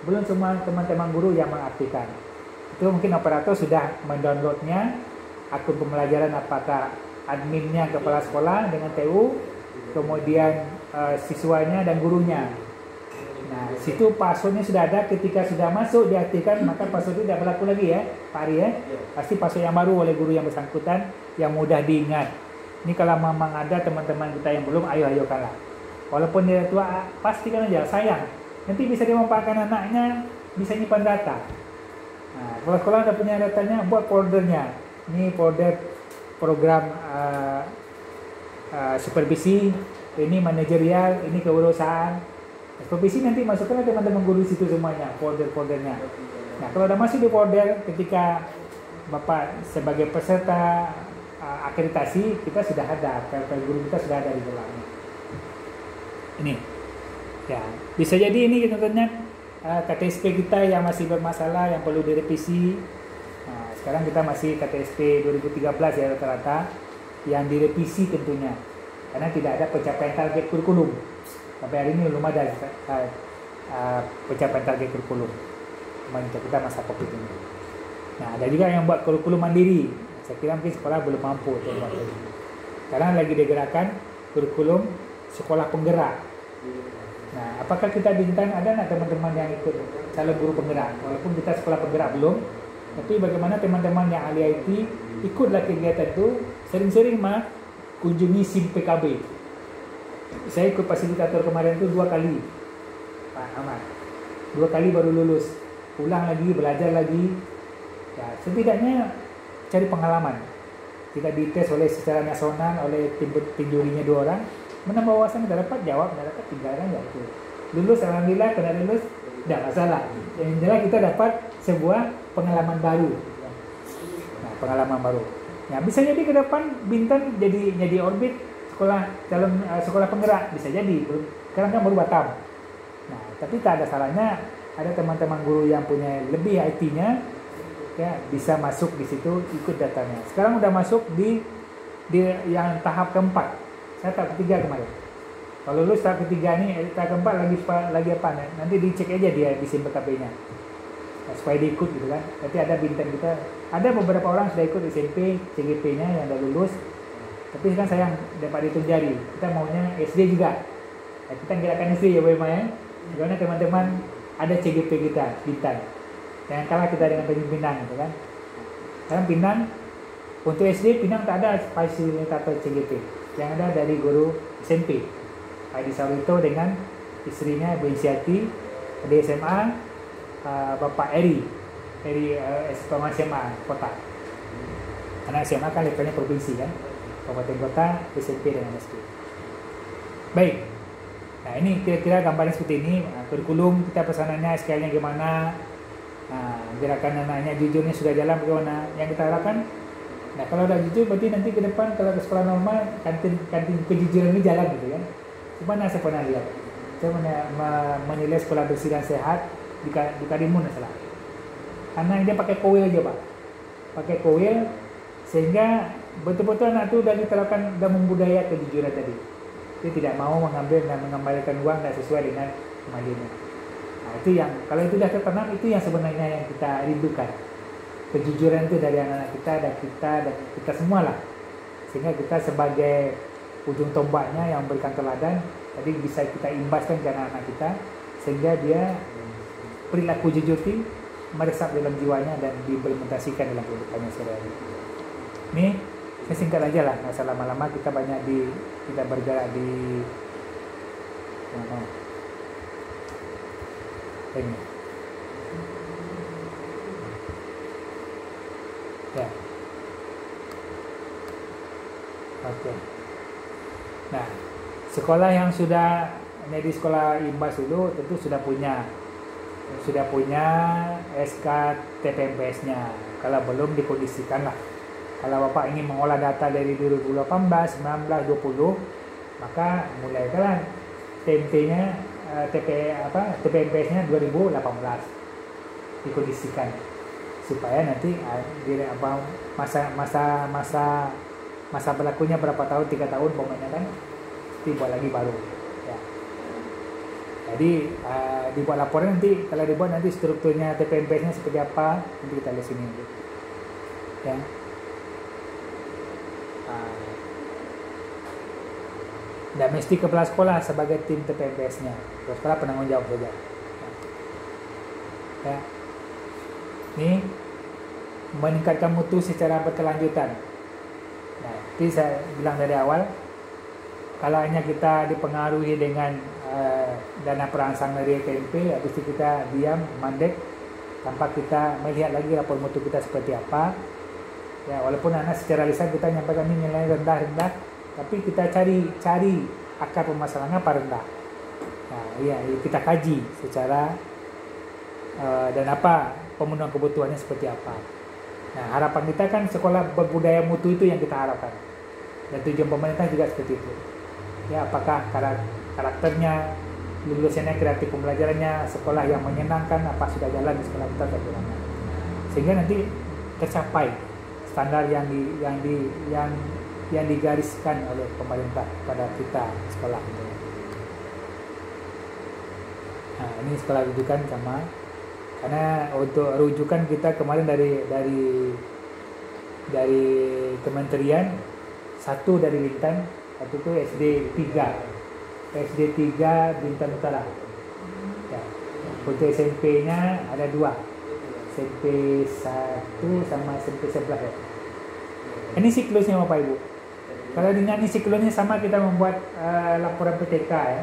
Belum semua teman-teman guru yang mengaktifkan. Itu mungkin operator sudah mendownloadnya akun pembelajaran, apakah adminnya kepala sekolah dengan TU, kemudian siswanya dan gurunya. Nah, situ passwordnya sudah ada. Ketika sudah masuk diaktifkan, maka password itu tidak berlaku lagi ya Pak Ari ya. Pasti password yang baru oleh guru yang bersangkutan, yang mudah diingat. Ini kalau memang ada teman-teman kita yang belum, ayo-ayokanlah. Walaupun dia tua, pastikan aja, sayang. Nanti bisa dimanfaatkan anaknya, bisa nyimpan data. Nah, kalau sekolah udah punya datanya, buat foldernya. Ini folder program supervisi, ini manajerial, ini kewirausahaan. Supervisi nanti masukkan teman-teman guru di situ semuanya, folder-foldernya. Nah, kalau udah masuk di folder, ketika Bapak sebagai peserta akreditasi, kita sudah ada, guru kita sudah ada di dalamnya. Ini, ya bisa jadi ini tentunya KTSP kita yang masih bermasalah, yang perlu direvisi. Nah, sekarang kita masih KTSP 2013 ya rata-rata, yang direvisi tentunya, karena tidak ada pencapaian target kurikulum. Sampai hari ini belum ada pencapaian target kurikulum. Kita masa COVID ini. Nah, ada juga yang buat kurikulum mandiri. Saya kira mungkin sekolah belum mampu untuk buat ini. Sekarang lagi digerakkan kurikulum sekolah penggerak. Nah, apakah kita bintang, ada nggak teman-teman yang ikut calon guru penggerak? Walaupun kita sekolah penggerak belum, tapi bagaimana teman-teman yang ahli IT ikutlah kegiatan itu, sering-sering kunjungi SIM PKB. Saya ikut fasilitator kemarin itu 2 kali, Pak Ahmad. 2 kali baru lulus, pulang lagi, belajar lagi. Ya, setidaknya cari pengalaman. Kita dites oleh secara nasional oleh tim jurinya 2 orang. Menambah wawasan, kita dapat jawab, tidak dapat tinggalkan ya itu. Lulus, alhamdulillah, kena lulus, tidak masalah. Yang jelas kita dapat sebuah pengalaman baru. Nah, pengalaman baru. Nah, bisa jadi ke depan Bintan jadi orbit sekolah penggerak, bisa jadi. Sekarang kan baru Batam. Nah, tapi tak ada salahnya ada teman-teman guru yang punya lebih IT-nya, ya bisa masuk di situ, ikut datanya. Sekarang udah masuk di yang tahap keempat. Saya tahap ketiga kemarin. Kalau lulus tahap ketiga nih, tahap keempat lagi apa? Nanti dicek aja dia di SIM PKP-nya. Nah, supaya diikut gitu kan. Nanti ada bintang kita. Ada beberapa orang sudah ikut SMP, CGP-nya yang udah lulus. Tapi kan sayang dapat dihitung jari. Kita maunya SD juga. Nah, kita gerakan SD ya Bapak ya. Karena teman-teman ada CGP kita, bintang. Jangan kalah kita dengan Pinang gitu kan. Sekarang Pinang untuk SD Pinang tak ada fasilitator CGP. Yang ada dari guru SMP. Pak Edi Saurito dengan istrinya Bu Insiati di SMA, Bapak Eri Sekolah SMA kota. Karena SMA kan levelnya provinsi kan, kabupaten kota, SMP dengan SD. Baik, nah ini kira-kira gambarnya seperti ini. Kurikulum kita pesanannya SKL-nya gimana, gerakan anaknya jujurnya sudah jalan bagaimana yang kita harapkan. Nah kalau udah jujur berarti nanti ke depan kalau ke sekolah normal kantin kejujuran ini jalan gitu kan. Cuma saya pernah lihat, saya menilai sekolah bersih dan sehat di Karimun salah. Karena dia pakai kowil aja Pak, pakai kowil sehingga betul-betul anak itu udah diterapkan dan membudaya kejujuran tadi. Dia tidak mau mengambil dan mengembalikan uang tidak sesuai dengan kembaliannya. Nah itu yang kalau itu sudah tertanam itu yang sebenarnya yang kita rindukan. Kejujuran itu dari anak-anak kita dan kita semua lah. Sehingga kita sebagai ujung tombaknya yang memberikan teladan tadi bisa kita imbaskan ke anak-anak kita sehingga dia perilaku jujur itu meresap dalam jiwanya dan diimplementasikan dalam kehidupannya sehari-hari. Ini saya singkat aja lah, nggak usah lama-lama. Kita banyak kita bergerak di ini. Ya. Oke. Nah, sekolah yang sudah di sekolah Imbas dulu tentu sudah punya SK TPMPS-nya. Kalau belum dikondisikan lah. Kalau Bapak ingin mengolah data dari 2018, 19, 20, maka mulai kan TMP-nya TPMPS-nya 2018 dikondisikan supaya nanti masa berlakunya berapa tahun, 3 tahun pokoknya kan dibuat lagi baru ya. Jadi dibuat laporan nanti, kalau dibuat nanti strukturnya TPMPS-nya seperti apa nanti kita lihat sini ya. Dan mesti kepala sekolah sebagai tim TPMPS-nya, kepala sekolah penanggung jawab saja ya. Ini meningkatkan mutu secara berkelanjutan. Nah, ini saya bilang dari awal, kalau hanya kita dipengaruhi dengan dana perangsang dari KMP, habis itu kita diam, mandek, tanpa kita melihat lagi rapor mutu kita seperti apa. Ya, walaupun anak secara lisan kita nyampaikan ini nilai rendah, tapi kita cari akar permasalahannya apa rendah. Nah, ya kita kaji secara dan apa pemenuhan kebutuhannya seperti apa. Nah, harapan kita kan sekolah berbudaya mutu itu yang kita harapkan. Dan tujuan pemerintah juga seperti itu. Ya, apakah karakternya, lulusannya, kreatif pembelajarannya, sekolah yang menyenangkan, apa sudah jalan di sekolah kita bagaimana. Sehingga nanti tercapai standar yang digariskan oleh pemerintah pada kita sekolah. Nah, ini sekolah rujukan sama. Karena untuk rujukan kita kemarin dari kementerian, satu dari Bintan, satu itu SD 3 Bintan Utara ya. Untuk SMP-nya ada 2, SMP 1 sama SMP 11 ya. Ini siklusnya Bapak Ibu. Kalau dengan ini siklusnya sama, kita membuat laporan PTK ya.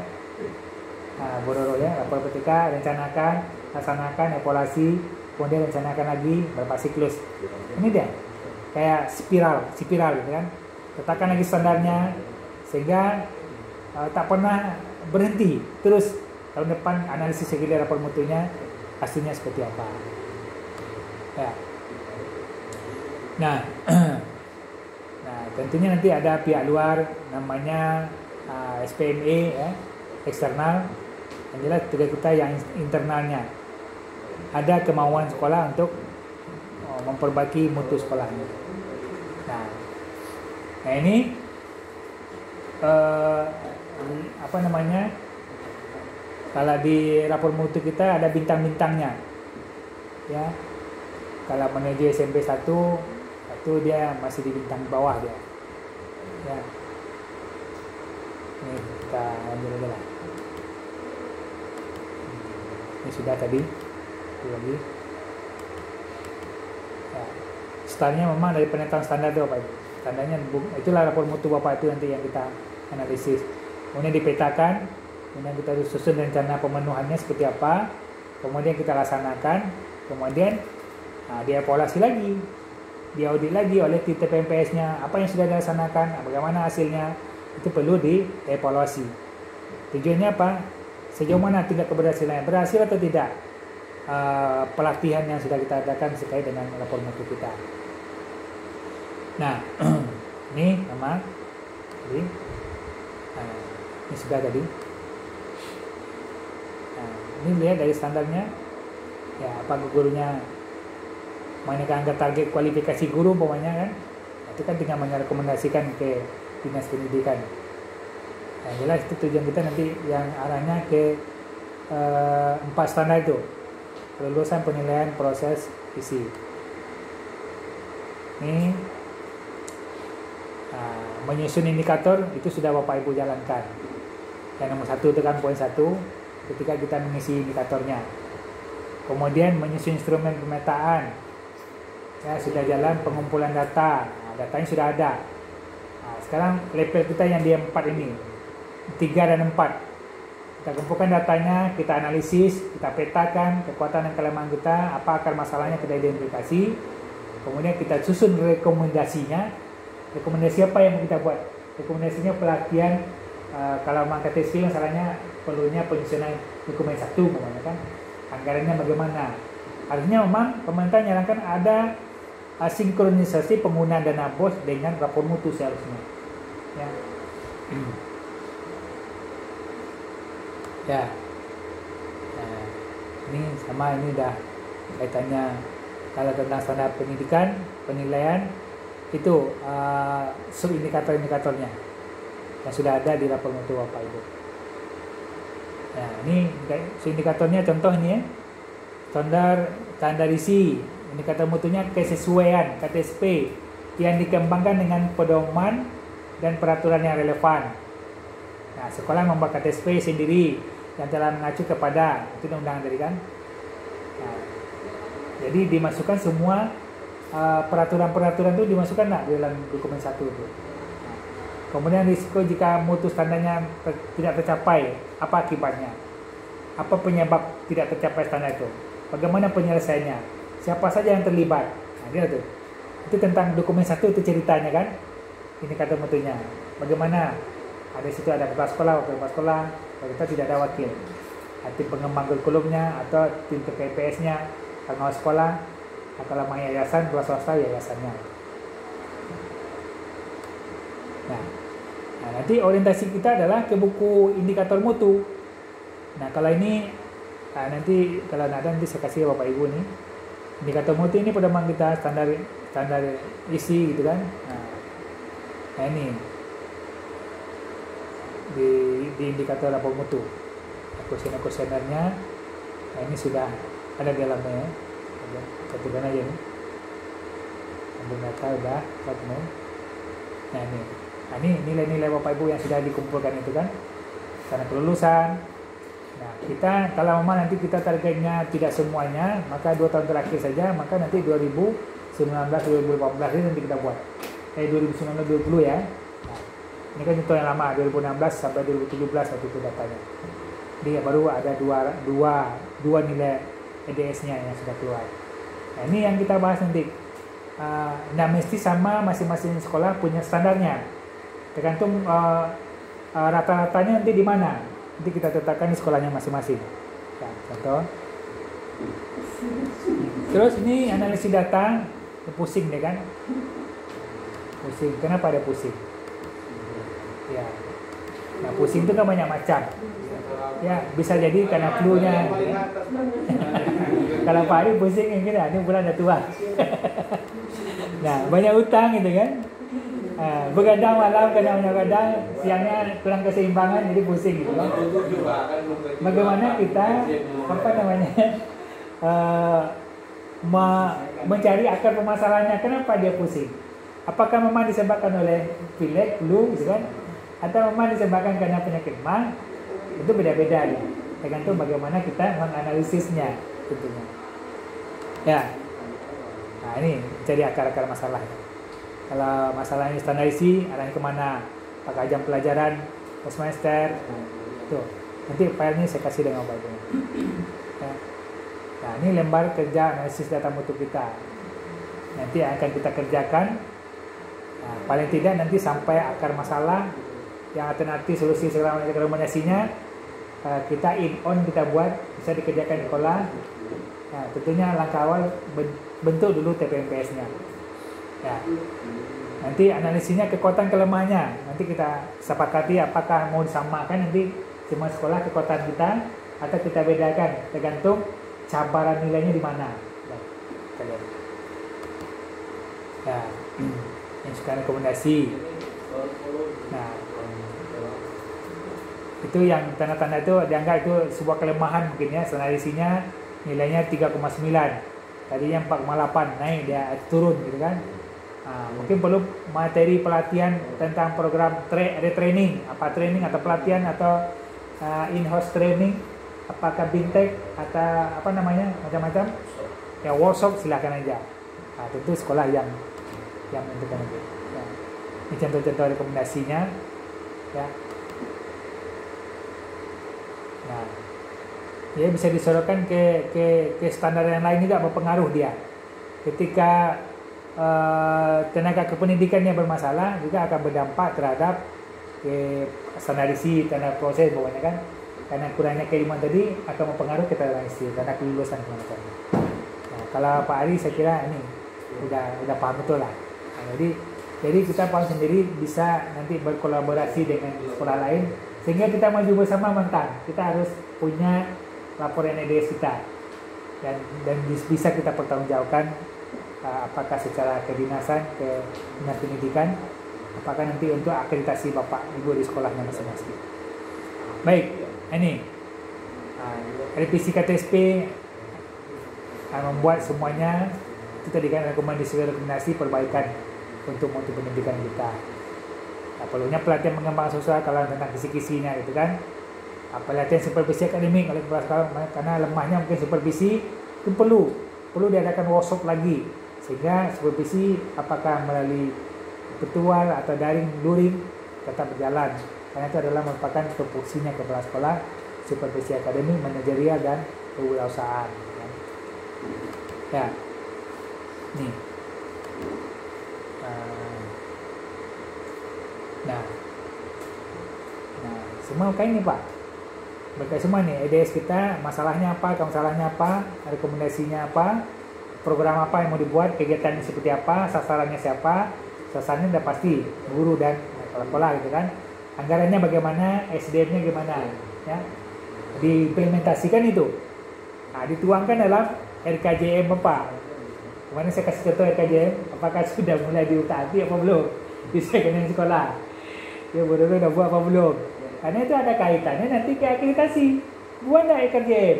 Nah, Bororo ya, laporan PTK, rencanakan, laksanakan, evaluasi, kemudian rencanakan lagi berapa siklus. Ini dia kayak spiral gitu kan. Letakkan lagi standarnya sehingga tak pernah berhenti. Terus tahun depan analisis lagi rapor mutunya, hasilnya seperti apa. Ya. Nah, tentunya nanti ada pihak luar namanya SPME ya, eksternal. Yang jelas tugas kita yang internalnya. Ada kemauan sekolah untuk memperbaiki mutu sekolahnya. Nah ini apa namanya, kalau di rapor mutu kita ada bintang-bintangnya, ya. Kalau menuju SMP 1 itu dia masih di bintang bawah dia, ya. Ini kita lanjut aja lah. Ini sudah tadi, lagi. Ya. Standarnya memang dari penetapan standar itu Bapak Ibu. Standarnya itulah rapor mutu Bapak itu nanti yang kita analisis. Kemudian dipetakan, kemudian kita susun rencana pemenuhannya seperti apa, kemudian kita laksanakan, kemudian dievaluasi lagi, diaudit lagi oleh TPMPS-nya, apa yang sudah dilaksanakan, bagaimana hasilnya, itu perlu dievaluasi. Tujuannya apa? Sejauh mana tingkat keberhasilannya, berhasil atau tidak pelatihan yang sudah kita adakan terkait dengan rapor mutu kita. Nah, ini sama tadi, ini sudah tadi. Nah, ini lihat dari standarnya, ya apa gurunya, manakah angka target kualifikasi guru umpamanya kan, itu kan tinggal merekomendasikan ke dinas pendidikan. Nah, jelas itu tujuan kita nanti yang arahnya ke 4 standar itu, kelulusan, penilaian, proses, isi. Ini menyusun indikator itu sudah Bapak Ibu jalankan. Yang nomor 1 itu kan poin 1, ketika kita mengisi indikatornya. Kemudian menyusun instrumen pemetaan, ya sudah jalan pengumpulan data, datanya sudah ada. Nah, sekarang level kita yang di 4 ini, 3 dan 4, kita kumpulkan datanya, kita analisis, kita petakan kekuatan dan kelemahan kita, apa akar masalahnya kita identifikasi, kemudian kita susun rekomendasinya. Rekomendasi apa yang kita buat? Rekomendasinya pelatihan, kalau memang KTSP masalahnya perlunya penyusunan dokumen 1 namanya kan, anggarannya bagaimana. Artinya memang pemerintah menyarankan ada sinkronisasi penggunaan dana BOS dengan rapor mutu seharusnya, ya. Ya, nah, ini sama, ini dah kaitannya kalau tentang standar pendidikan, penilaian itu subindikator-indikatornya yang sudah ada di rapor mutu Bapak Ibu. Nah, ini subindikatornya contoh ini ya. Standarisi indikator mutunya kesesuaian KTSP yang dikembangkan dengan pedoman dan peraturan yang relevan. Nah, sekolah membuat KTSP sendiri yang telah mengacu kepada itu undang-undang tadi kan. Nah, jadi dimasukkan semua peraturan-peraturan itu dimasukkan di dalam dokumen 1 itu. Nah, kemudian risiko jika mutu standarnya tidak tercapai, apa akibatnya? Apa penyebab tidak tercapai standar itu? Bagaimana penyelesaiannya? Siapa saja yang terlibat? Nah, dia tuh. Itu tentang dokumen 1 itu ceritanya kan. Indikator mutunya. Bagaimana? Ada situ ada kepala sekolah, wakil kepala sekolah, kita tidak ada wakil. Tim pengembang kurikulumnya atau tim TPMPS-nya, pengawas sekolah. Kalau mau yayasan, kelas swasta yayasannya. Nah, nanti orientasi kita adalah ke buku indikator mutu. Nah, kalau ini nanti kalau ada nanti saya kasih Bapak Ibu nih. Indikator mutu ini pedoman kita standar isi gitu kan. Nah ini di indikator rapor mutu. Kuesioner-kuesionernya, nah ini sudah ada di dalamnya ya. Ketukan aja nih. Ambil data udah ketemu. Nah ini nilai-nilai Bapak Ibu yang sudah dikumpulkan itu kan. Karena kelulusan. Nah kita kalau memang nanti kita targetnya tidak semuanya, maka 2 tahun terakhir saja, maka nanti 2019-2014 ini nanti kita buat. 2019-2020 ya. Nah, ini kan contoh yang lama 2016 sampai 2017 waktu itu datanya. Jadi baru ada dua nilai EDS-nya yang sudah keluar. Nah, ini yang kita bahas nanti. Nah, mesti sama masing-masing sekolah punya standarnya. Tergantung rata-ratanya nanti di mana. Nanti kita tetapkan di sekolahnya masing-masing. Nah, contoh. Terus ini analisis data, pusing deh kan? Pusing. Kenapa ada pusing? Ya. Nah, pusing itu kan banyak macam. Ya, bisa jadi karena flu-nya. Kalau Pak Ari pusing yang gini, ini bulan udah tua. Nah, banyak utang gitu kan. Begadang malam, kadang-kadang siangnya kurang keseimbangan, jadi pusing gitu kan. Bagaimana kita mencari akar permasalahannya, kenapa dia pusing? Apakah memang disebabkan oleh pilek, flu, gitu kan? Atau memang disebabkan karena penyakit mah? Itu beda-beda nih. Tergantung bagaimana kita menganalisisnya tentunya. Ya. Nah, ini jadi akar-akar masalahnya. Kalau masalahnya standarisasi, arahnya kemana? Apakah jam pelajaran, semester? Tuh. Nanti filenya saya kasih dengan baiknya. Ya. Nah, ini lembar kerja analisis data mutu kita. Nanti akan kita kerjakan. Nah, paling tidak nanti sampai akar masalah yang alternatif solusi segala macam rekomendasinya kita kita buat, bisa dikerjakan di sekolah. Nah, tentunya langkah awal bentuk dulu TPMPS-nya. Ya. Nanti analisisnya kekuatan kelemahannya. Nanti kita sepakati apakah mau disamakan nanti semua sekolah kekuatan kita atau kita bedakan tergantung cabaran nilainya di mana. Ya. Yang sekarang rekomendasi. Nah, itu yang tanda-tanda itu dianggap itu sebuah kelemahan mungkin ya. Standarisasinya nilainya 3,9. Tadinya 4,8, naik dia turun gitu kan. Mungkin perlu materi pelatihan tentang program training, apa training atau pelatihan atau in-house training, apakah bintek atau apa namanya macam-macam. Ya workshop silakan aja. Tentu sekolah yang menentukan itu. Ya. Ini contoh-contoh rekomendasinya. Ya. Nah, ya bisa disodorkan ke standar yang lain juga berpengaruh dia. Ketika tenaga kependidikannya bermasalah juga akan berdampak terhadap standarisasi tanda proses bawahnya kan. Karena kurangnya keilmuan tadi akan mempengaruhi ke standarisasi tanda kelulusan macam. Nah, kalau Pak Ari saya kira ini udah paham betul lah. Nah, jadi kita paham sendiri bisa nanti berkolaborasi dengan sekolah lain sehingga kita maju bersama mentang. Kita harus punya laporan EDS kita dan bisa kita pertanggungjawabkan apakah secara kedinasan ke dinas pendidikan, apakah nanti untuk akreditasi bapak ibu di sekolahnya masing-masing. Baik, ini revisi KTSP membuat semuanya itu tadi kan rekomendasi perbaikan untuk mutu pendidikan kita. Nah, perlunya pelatihan mengembang sosial kalau tentang kisi-kisinya gitu kan. Pelatihan supervisi akademik karena lemahnya mungkin supervisi itu perlu diadakan workshop lagi sehingga supervisi apakah melalui virtual atau luring tetap berjalan karena itu adalah merupakan tupoksinya kepala sekolah, supervisi akademik, manajerial dan kewirausahaan. Ya, nih. Nah, semua kayak ini Pak. Berkait semua nih, EDS kita, masalahnya apa, rekomendasinya apa, program apa yang mau dibuat, kegiatannya seperti apa, sasarannya siapa, sasarannya udah pasti guru dan kepala gitu kan. Anggarannya bagaimana, SDM-nya gimana, ya, diimplementasikan itu. Nah, dituangkan dalam RKJM Bapak. Kemarin saya kasih contoh RKJM, apakah sudah mulai diutaati apa belum? Bisa kena sekolah. Ya bodoh udah buat apa belum? Karena itu ada kaitannya nanti ke akreditasi. Buat enggak RKJM?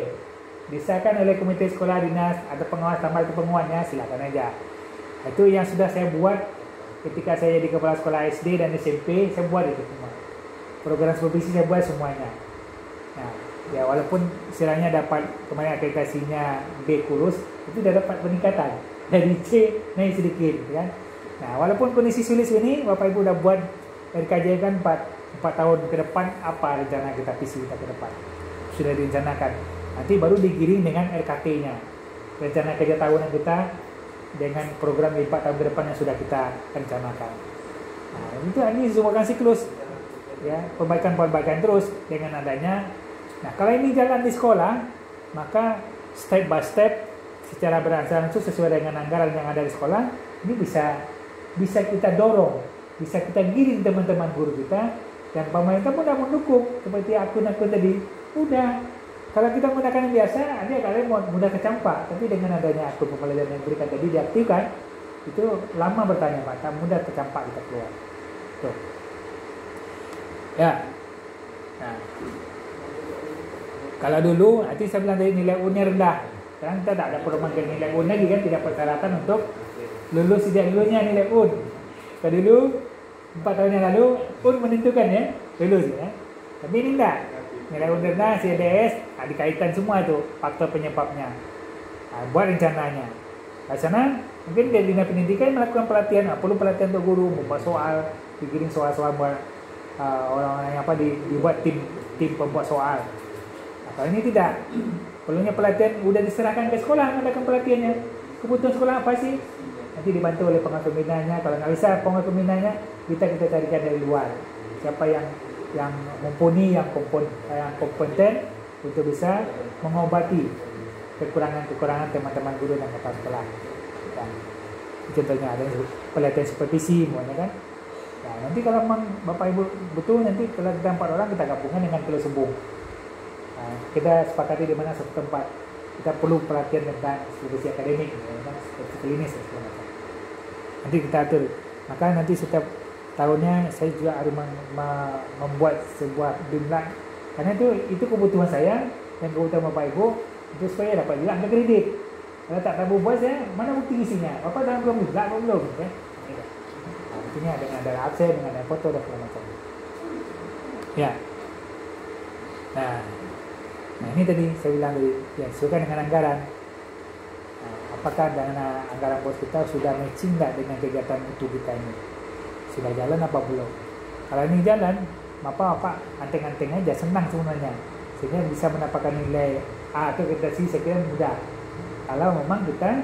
Disahkan oleh komite sekolah dinas atau pengawas tambah itu penguatnya silakan aja. Itu yang sudah saya buat ketika saya jadi kepala sekolah SD dan SMP, saya buat itu semua. Program supervisi saya buat semuanya. Nah, ya walaupun istilahnya dapat kemarin akreditasinya B kurus, itu sudah dapat peningkatan dari C naik sedikit, kan? Nah, walaupun kondisi sulit ini, Bapak Ibu udah buat RKJ kan 4 tahun ke depan apa rencana kita visi kita ke depan sudah direncanakan. Nanti baru digiring dengan RKT-nya, rencana kerja tahunan kita dengan program 4 tahun ke depan yang sudah kita rencanakan. Nah, itu ini sebuah siklus ya, perbaikan terus dengan adanya. Nah, kalau ini jalan di sekolah, maka step by step secara berangsur-angsur sesuai dengan anggaran yang ada di sekolah, ini bisa kita dorong, bisa kita giring teman-teman guru kita, dan pemerintah pun sudah mendukung seperti akun-akun tadi. Udah, kalau kita menggunakan yang biasa, dia kalian mudah kecampak. Tapi dengan adanya akun pembelajaran yang berikan tadi diaktifkan, itu lama bertanya Pak, tak mudah kecampak kita keluar. Tuh. Ya. Nah. Kalau dulu, nanti saya bilang tadi nilai U-nya rendah. Sekarang kita tak ada permanfaatan nilai U lagi kan, tidak persyaratan untuk lulus sejak dulunya nilai U. Kalau dulu 4 tahun yang lalu UN menentukan ya lulus ya. Tapi ini enggak. Nilai UN rendah, CDS, dikaitkan semua itu faktor penyebabnya. Buat rencananya. Di sana mungkin dari dinas pendidikan melakukan pelatihan, perlu pelatihan untuk guru, membuat soal, dikirim soal-soal buat orang-orang yang apa dibuat tim pembuat soal. Kalau ini tidak, perlunya pelatihan udah diserahkan ke sekolah mengadakan pelatihannya. Kebutuhan sekolah apa sih? Nanti dibantu oleh pengawas pembinanya. Kalau nggak bisa pengawas pembinanya, kita carikan dari luar. Siapa yang mumpuni, yang kompeten untuk bisa mengobati kekurangan teman-teman guru dan kepala sekolah. Ya. Contohnya ada pelatihan supervisi, semuanya kan. Nah, nanti kalau memang Bapak Ibu betul, nanti kalau kita 4 orang kita gabungkan dengan Telesembung. Nah, kita sepakati di mana satu tempat kita perlu pelatihan tentang supervisi akademik, seperti klinis dan segala macam. Nanti kita atur. Maka nanti setiap tahunnya saya juga harus membuat sebuah bimlan, karena itu kebutuhan saya dan kebutuhan Bapak Ibu itu supaya dapat juga angka kredit. Kalau tak tahu buat saya, mana bukti isinya? Bapak dalam belum juga belum, ya. Nah, buktinya dengan ada absen, dengan ada foto dan segala macam. Ya. Nah ini tadi saya bilang tadi, ya sesuai dengan anggaran. Nah, apakah dana anggaran bos kita sudah matching nggak dengan kegiatan mutu kita ini? Sudah jalan apa belum? Kalau ini jalan, Bapak anteng-anteng aja, senang sebenarnya, sehingga bisa mendapatkan nilai A atau akreditasi. Saya kira mudah. Kalau memang kita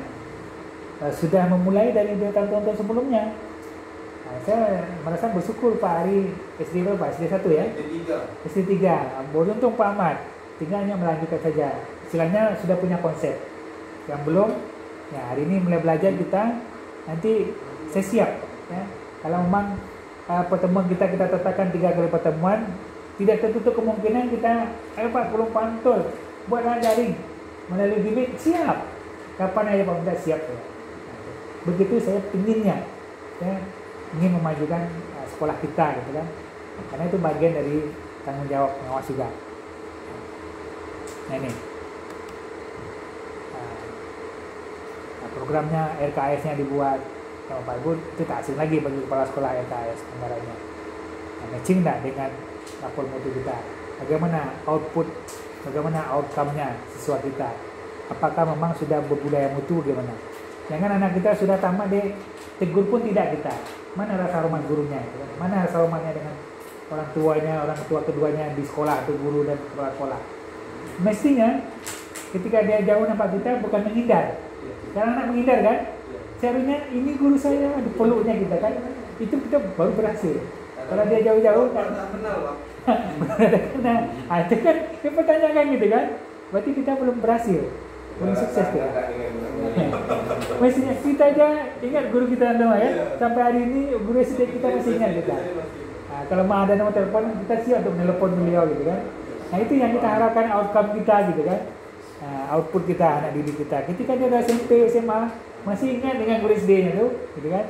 sudah memulai dari tahun-tahun sebelumnya. Nah, saya merasa bersyukur Pak Ari SD berapa? SD 1 ya? SD 3. Beruntung Pak Ahmad. Tinggal hanya melanjutkan saja. Istilahnya sudah punya konsep. Yang belum, ya hari ini mulai belajar kita. Nanti saya siap. Ya. Kalau memang pertemuan kita tetapkan 3 kali pertemuan, tidak tertutup kemungkinan kita, Pak belum pantul, buatlah daring melalui bibit, siap. Kapan aja Pak minta siap. Ya. Begitu saya pinginnya, ya, ingin memajukan sekolah kita, gitu kan. Karena itu bagian dari tanggung jawab pengawas juga. Nah ini programnya RKS-nya dibuat sama Pak Ibu, itu tak asing lagi bagi kepala sekolah RKS anggarannya. Nah, matching tak dengan lapor mutu kita? Bagaimana output, bagaimana outcome-nya siswa kita? Apakah memang sudah berbudaya mutu, bagaimana? Jangan anak kita sudah tamat deh, tegur pun tidak kita. Mana rasa hormat gurunya? Mana rasa hormatnya dengan orang tuanya, orang tua keduanya di sekolah, atau guru dan kepala sekolah? Mestinya ketika dia jauh nampak kita bukan menghindar. Karena anak menghindar kan? Seharusnya ini guru saya, di peluknya kita kan. Itu kita baru berhasil. Kalau dia jauh-jauh kan itu kan dia pertanyakan gitu kan. Berarti kita belum berhasil. Belum sukses kita. Mestinya kita aja ingat guru kita lama ya. Sampai hari ini guru SD kita masih ingat kita. Nah, kalau mau ada nomor telepon kita siap untuk menelpon beliau gitu kan. Nah itu yang kita harapkan outcome kita gitu kan. Output kita, anak didik kita. Ketika dia ada SMP, SMA, masih ingat dengan guru SD-nya tuh, gitu kan.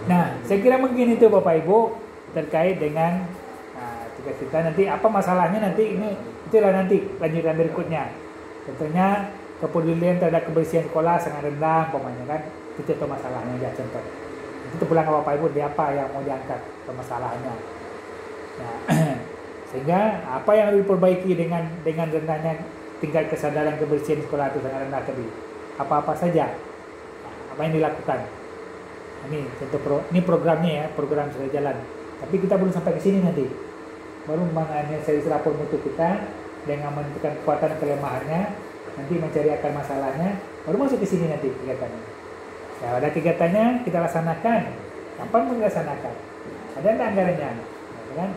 Nah, saya kira mungkin itu Bapak Ibu terkait dengan tugas kita nanti. Apa masalahnya nanti ini, itulah nanti lanjutan berikutnya. Contohnya kepedulian terhadap kebersihan sekolah sangat rendah, umpamanya kan. Itu contoh masalahnya ya, contoh. Itu pulang ke Bapak Ibu di apa yang mau diangkat permasalahannya. Nah, sehingga apa yang harus diperbaiki dengan rendahnya tingkat kesadaran kebersihan sekolah itu sangat rendah tadi. Apa-apa saja, apa yang dilakukan. Ini contoh ini programnya ya, program sudah jalan. Tapi kita belum sampai ke sini nanti. Baru menganalisis rapor mutu kita dengan menentukan kekuatan kelemahannya, nanti mencari akar masalahnya, baru masuk ke sini nanti kegiatannya. Ya, ada kegiatannya kita laksanakan. Kapan mau dilaksanakan? Ada enggak anggarannya? Kan?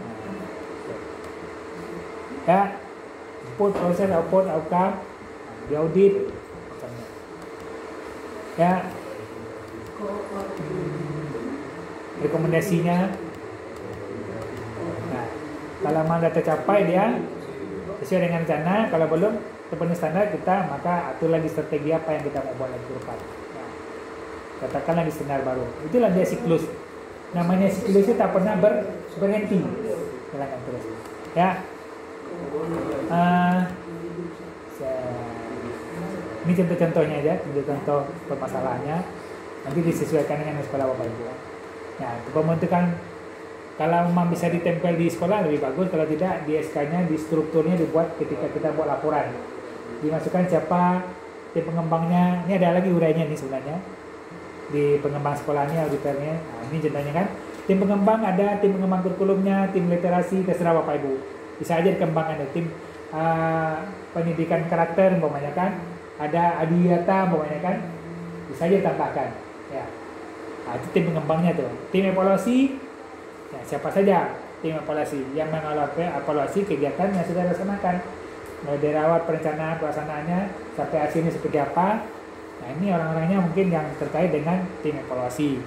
Ya, input, proses, output, outcome, diaudit, macamnya. Ya, rekomendasinya. Nah, kalau mana tercapai dia sesuai dengan rencana, kalau belum terpenuhi standar kita maka atur lagi strategi apa yang kita mau buat lagi ke depan. katakanlah di standar baru. Itulah dia siklus. Namanya siklus itu tak pernah berhenti. Silakan terus. Ya. Ini contoh-contohnya aja, contoh permasalahannya. Nanti disesuaikan dengan sekolah Bapak Ibu. Nah, pembentukan kalau memang bisa ditempel di sekolah lebih bagus, kalau tidak di SK-nya, di strukturnya dibuat ketika kita buat laporan. Dimasukkan siapa tim pengembangnya, ini ada lagi urainya nih sebenarnya. Di pengembang sekolah ini, auditornya, nah, ini contohnya kan. Tim pengembang ada tim pengembang kurikulumnya, tim literasi, terserah Bapak Ibu. Bisa aja dikembangkan, ada tim pendidikan karakter, umpamanya kan. Ada adiyata, umpamanya kan. Bisa aja ditambahkan. Ya. Nah, itu tim pengembangnya tuh. Tim evaluasi, ya, siapa saja tim evaluasi yang mengevaluasi kegiatan yang sudah dilaksanakan, mulai dari awal perencanaan pelaksanaannya sampai hasilnya seperti apa. Nah, ini orang-orangnya mungkin yang terkait dengan tim evaluasi.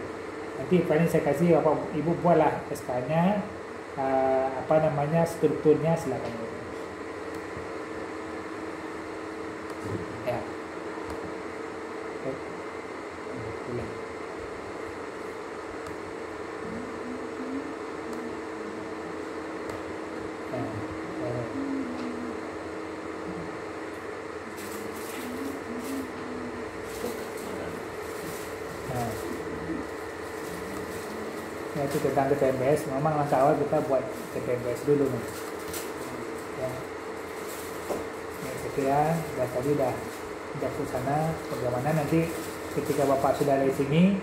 Nanti paling saya kasih Bapak Ibu buatlah SK-nya, strukturnya, silakan. Ya. Boleh. Ya, itu tentang TPMS. Memang langkah awal kita buat TPMS dulu nih. Ya. Ini sekian. Dan tadi udah ke sana. Bagaimana nanti ketika Bapak sudah dari sini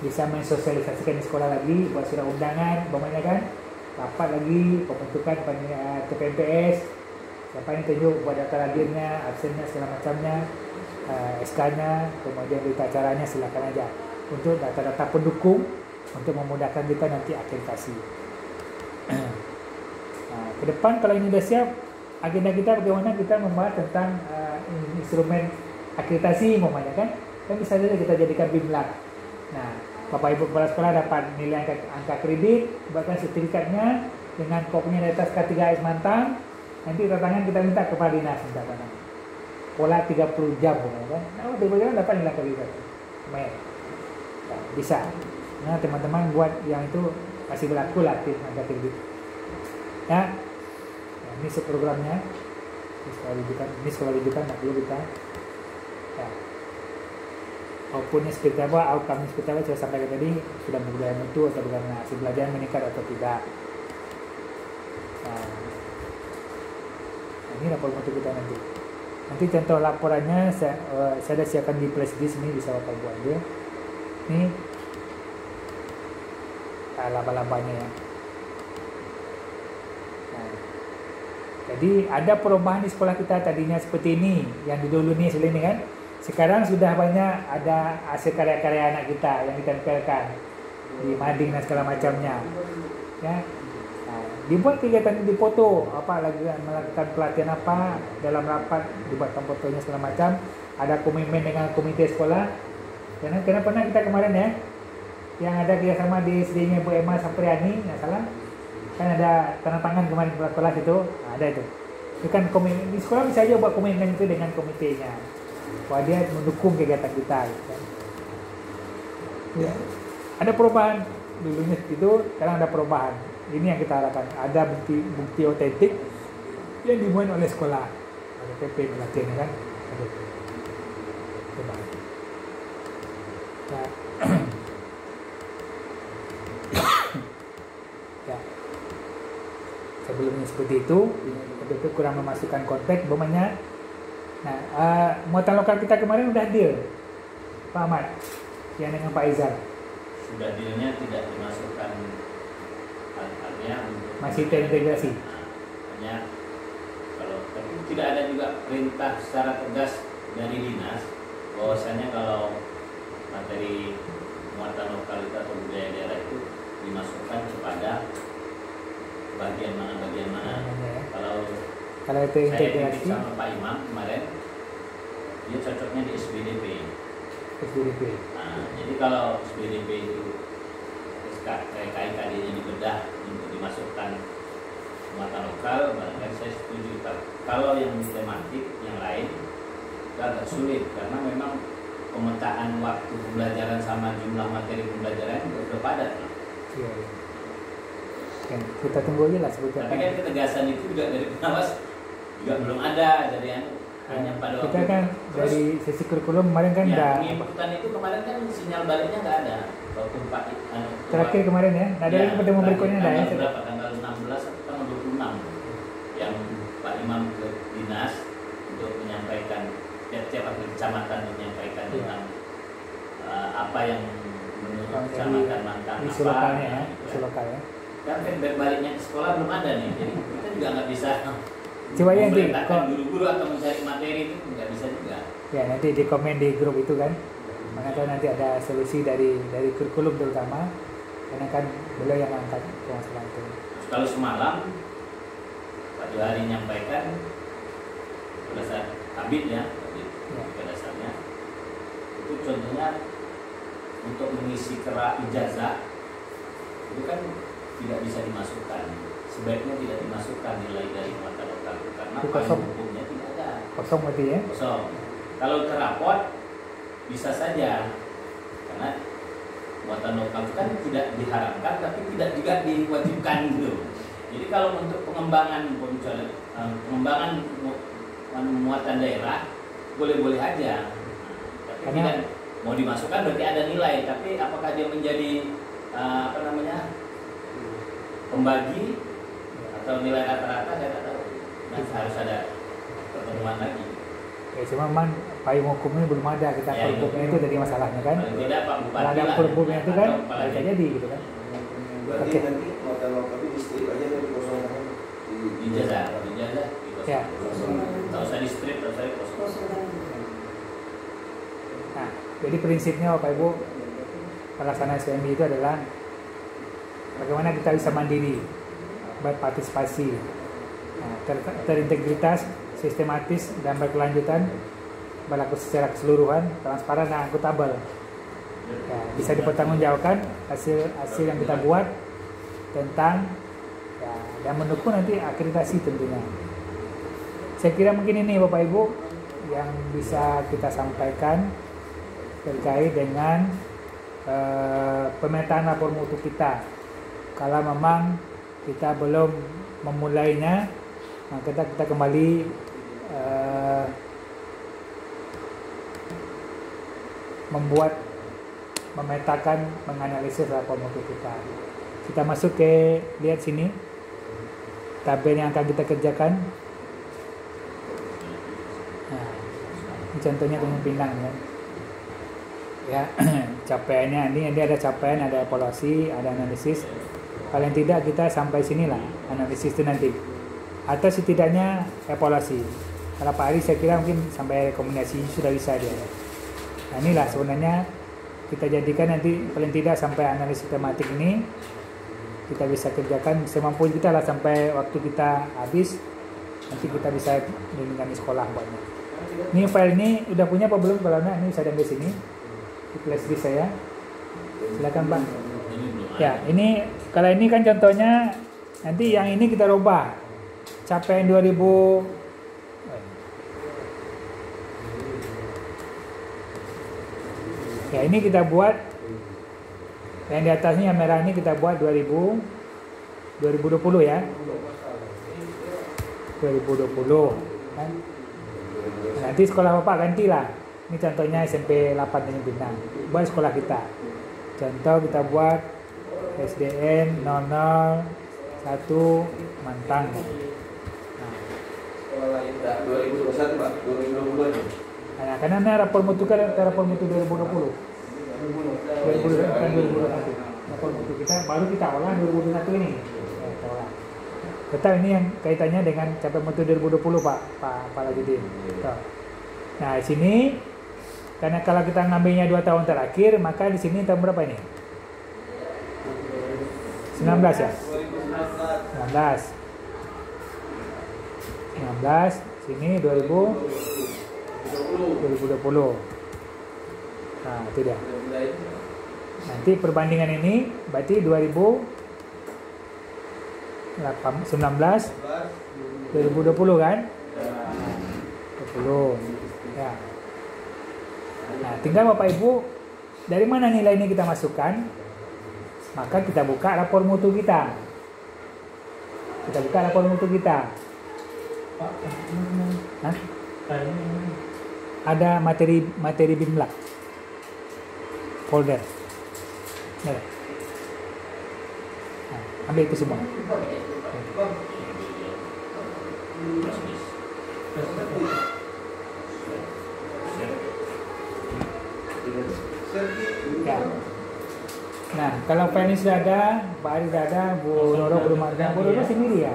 bisa mensosialisasikan di sekolah lagi, buat surat undangan, umpamanya kan, rapat lagi, pembentukan TPMPS, siapa yang tunjuk buat data lahirnya, absennya, segala macamnya, SK-nya, kemudian berita acaranya, silakan aja untuk data-data pendukung untuk memudahkan kita nanti akreditasi. Nah, ke depan kalau ini sudah siap, agenda kita bagaimana kita membahas tentang instrumen akreditasi, umpamanya kan bisa saja kita jadikan bimblang. Nah, Bapak Ibu kepala sekolah dapat nilai angka kredit, bahkan sertifikatnya dengan kopinya di atas K3S mantap. Nanti tantangan kita minta kepada dinas, minta mana? Pola 30 jam, kan? Nah, tiba-tiba dapat nilai kredit. Lumayan. Nah, bisa. Nah, teman-teman buat yang itu masih berlaku lah tim angka kredit. Ya. Nah, ini programnya. Ini sekolah rujukan, nak dulu kita. Ya. Outputnya seperti apa, outcome-nya seperti apa, saya sampaikan tadi, sudah berjalan mutu atau bagaimana, hasil belajar meningkat atau tidak. Nah, ini rapor mutu kita nanti. Nanti contoh laporannya saya dah siapkan di flash disk ini, bisa Bapak buat dia. Ini laba-labanya ya. Nah, jadi ada perubahan di sekolah kita, tadinya seperti ini, yang dulu nih seperti ini kan. Sekarang sudah banyak ada hasil karya-karya anak kita yang ditempelkan di mading dan segala macamnya. Ya. Nah, dibuat kegiatan di foto, apa lagi melakukan pelatihan apa dalam rapat, dibuatkan fotonya segala macam. Ada komitmen dengan komite sekolah. Karena pernah kita kemarin ya, yang ada kerjasama di SD-nya Bu Emma Sapriani, nggak salah, kan ada tanda tangan kemarin kepala sekolah itu, nah, ada itu. Itu kan komitmen di sekolah bisa aja buat komitmen itu dengan komitenya. Wah, dia mendukung kegiatan kita gitu kan. Ya. Ada perubahan dulunya itu, sekarang ada perubahan. Ini yang kita harapkan, ada bukti otentik yang dimuat oleh sekolah, ada PP pelatihan kan. Ya. Ya. Sebelumnya seperti itu kurang memasukkan konteks, umpamanya. Nah, muatan lokal kita kemarin udah deal, Pak Ahmad, yang dengan Pak Izal. Sudah dealnya tidak dimasukkan, artinya masih terintegrasi. Hanya kalau tidak ada juga perintah secara tegas dari dinas bahwasanya kalau materi muatan lokal itu atau budaya daerah itu dimasukkan kepada bagian mana. Kalau itu integrasi sama Pak Imam kemarin, dia cocoknya di SBDP. Nah, jadi kalau SBDP itu KIKD-nya dibedah untuk dimasukkan muatan lokal, barangkali saya setuju. Kalau yang tematik yang lain itu agak sulit karena memang pemetaan waktu pembelajaran sama jumlah materi pembelajaran udah padat. Iya. Oke, kita tunggu aja lah sebetulnya. Tapi kan ketegasan itu juga dari pengawas juga belum ada dari hanya pada kita waktu kan terus, dari sesi kurikulum kemarin kan ya, udah penginputan itu kemarin kan sinyal baliknya nggak ada waktu Pak terakhir kemarin ya. Nah, dari pertemuan berikutnya ada ya. tanggal berapa? Tanggal 16 atau tanggal 26 yang Pak Imam ke dinas untuk menyampaikan tiap-tiap kecamatan menyampaikan tentang apa yang menurut kecamatan Mantang isu apa lokalnya ya, gitu isu lokal ya. kan feedback baliknya ke sekolah belum ada nih, jadi kita juga nggak bisa Coba ya nanti memerintahkan guru-guru atau mencari materi itu nggak bisa juga. Ya nanti di komen di grup itu kan, mana tahu nanti ada solusi dari kurikulum terutama, karena kan beliau yang angkat permasalahan itu. Terus kalau semalam Pak Johari menyampaikan pada saat kabit ya, pada dasarnya itu contohnya untuk mengisi kerak ijazah itu kan tidak bisa dimasukkan, sebaiknya tidak dimasukkan nilai dari mata lokal karena payung hukumnya tidak ada. Kosong berarti ya? Kosong. Kalau ke raport bisa saja karena muatan lokal kan tidak diharapkan tapi tidak juga diwajibkan gitu. Jadi kalau untuk pengembangan muatan daerah boleh-boleh aja. Tapi karena tidak mau dimasukkan berarti ada nilai, tapi apakah dia menjadi pembagi atau nilai rata-rata saya tidak tahu. Nah, harus ada pertemuan lagi. Ya cuma memang payung hukumnya belum ada, kita Ya, hukumnya itu dari masalahnya kan. Paling tidak Pak Bupati Kalau ada lah, hukumnya itu kan atau bisa jadi gitu kan. Berarti Oke. nanti mata lokal itu di strip aja dari kosong ijazah Ya. tak usah di strip, tak usah di kosong. Nah, jadi prinsipnya Bapak Ibu pelaksanaan SPMB itu adalah bagaimana kita bisa mandiri, berpartisipasi, terintegritas, sistematis dan berkelanjutan, berlaku secara keseluruhan, transparan dan akuntabel. Ya, bisa dipertanggungjawabkan hasil yang kita buat tentang ya, dan mendukung nanti akreditasi tentunya. Saya kira mungkin ini Bapak Ibu yang bisa kita sampaikan terkait dengan pemetaan lapor mutu kita. Kalau memang kita belum memulainya, maka kita kembali memetakan, menganalisis lapor mutu kita. Kita masuk ke, lihat sini tabel yang akan kita kerjakan. Nah, ini contohnya Gunung Pinang ya. Ya, capaiannya ini ada capaian, ada evaluasi, ada analisis. Paling tidak kita sampai sinilah analisis itu nanti, atau setidaknya evaluasi. Kalau Pak Ari saya kira mungkin sampai rekomendasi sudah bisa dia. Nah, inilah sebenarnya kita jadikan nanti paling tidak sampai analisis tematik ini kita bisa kerjakan semampu kita lah sampai waktu kita habis, nanti kita bisa dengan di sekolah buatnya. Ini file ini udah punya apa belum? Kalau enggak ini saya ambil sini di flash disk saya. Silakan Bang. Ya, ini kalau ini kan contohnya, nanti yang ini kita rubah capaian 2000. Ya, ini kita buat yang di atasnya yang merah ini kita buat 2020 ya. 2020 kan. Nanti sekolah Bapak gantilah. Ini contohnya SMP 8 Tanjung Pinang. Buat sekolah kita. Contoh kita buat SDN 001 Mantang. Sekolah lain 2021 Pak, 2022 nih. Nah, karena ini rapor mutu kan rapor mutu 2020. 2020 kan 2021. Rapor mutu kita baru kita olah 2021 ini. Ya, kita olah. Tetap ini yang kaitannya dengan capaian mutu 2020 Pak Lajudin. Nah, di sini karena kalau kita ngambilnya 2 tahun terakhir, maka di sini tahun berapa ini? 19 ya? 19. Sini 2020. Nah, itu dia. Nanti perbandingan ini berarti 2019 2020 kan? 20. Ya. Nah, tinggal Bapak Ibu dari mana nilai ini kita masukkan, maka kita buka rapor mutu kita. Kita buka rapor mutu kita. Hah? Ada materi BIMLAK folder. Nah, ambil itu semua. Ya. Nah, kalau file ini sudah ada, Pak Ari sudah ada, Bu Roro belum ada. Bu Roro sendiri ya?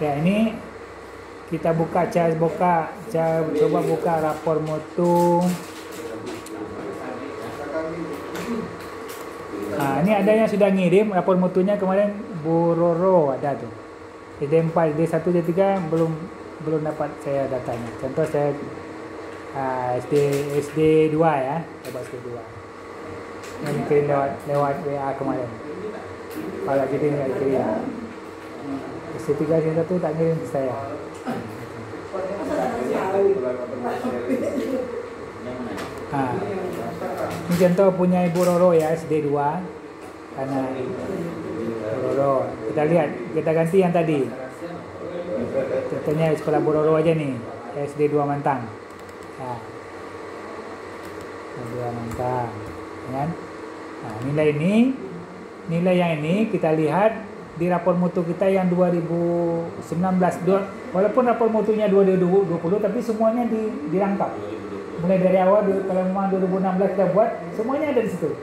Ya, ini kita buka, coba buka rapor mutu. Nah, ini ada yang sudah ngirim rapor mutunya kemarin, Bu Roro ada tuh. SD4, SD1, SD3 belum dapat saya datanya. Contoh saya SD2 ya, coba SD2. Yang dikirim lewat WA kemarin. Kalau jadi nggak kirim. SD3, SD1 tak ngirim ke saya. Ini contoh punya Ibu Roro ya, SD2. Karena Bu Roro, kita lihat, kita ganti yang tadi. Contohnya sekolah Bu Roro aja nih, SD2 Mantang. Nah, SD2 Mantang, kan? Nah, nilai yang ini kita lihat di rapor mutu kita yang 2019. Walaupun rapor mutunya 2020, tapi semuanya dirangkap. Mulai dari awal, kalau memang 2016 kita buat, semuanya ada di situ.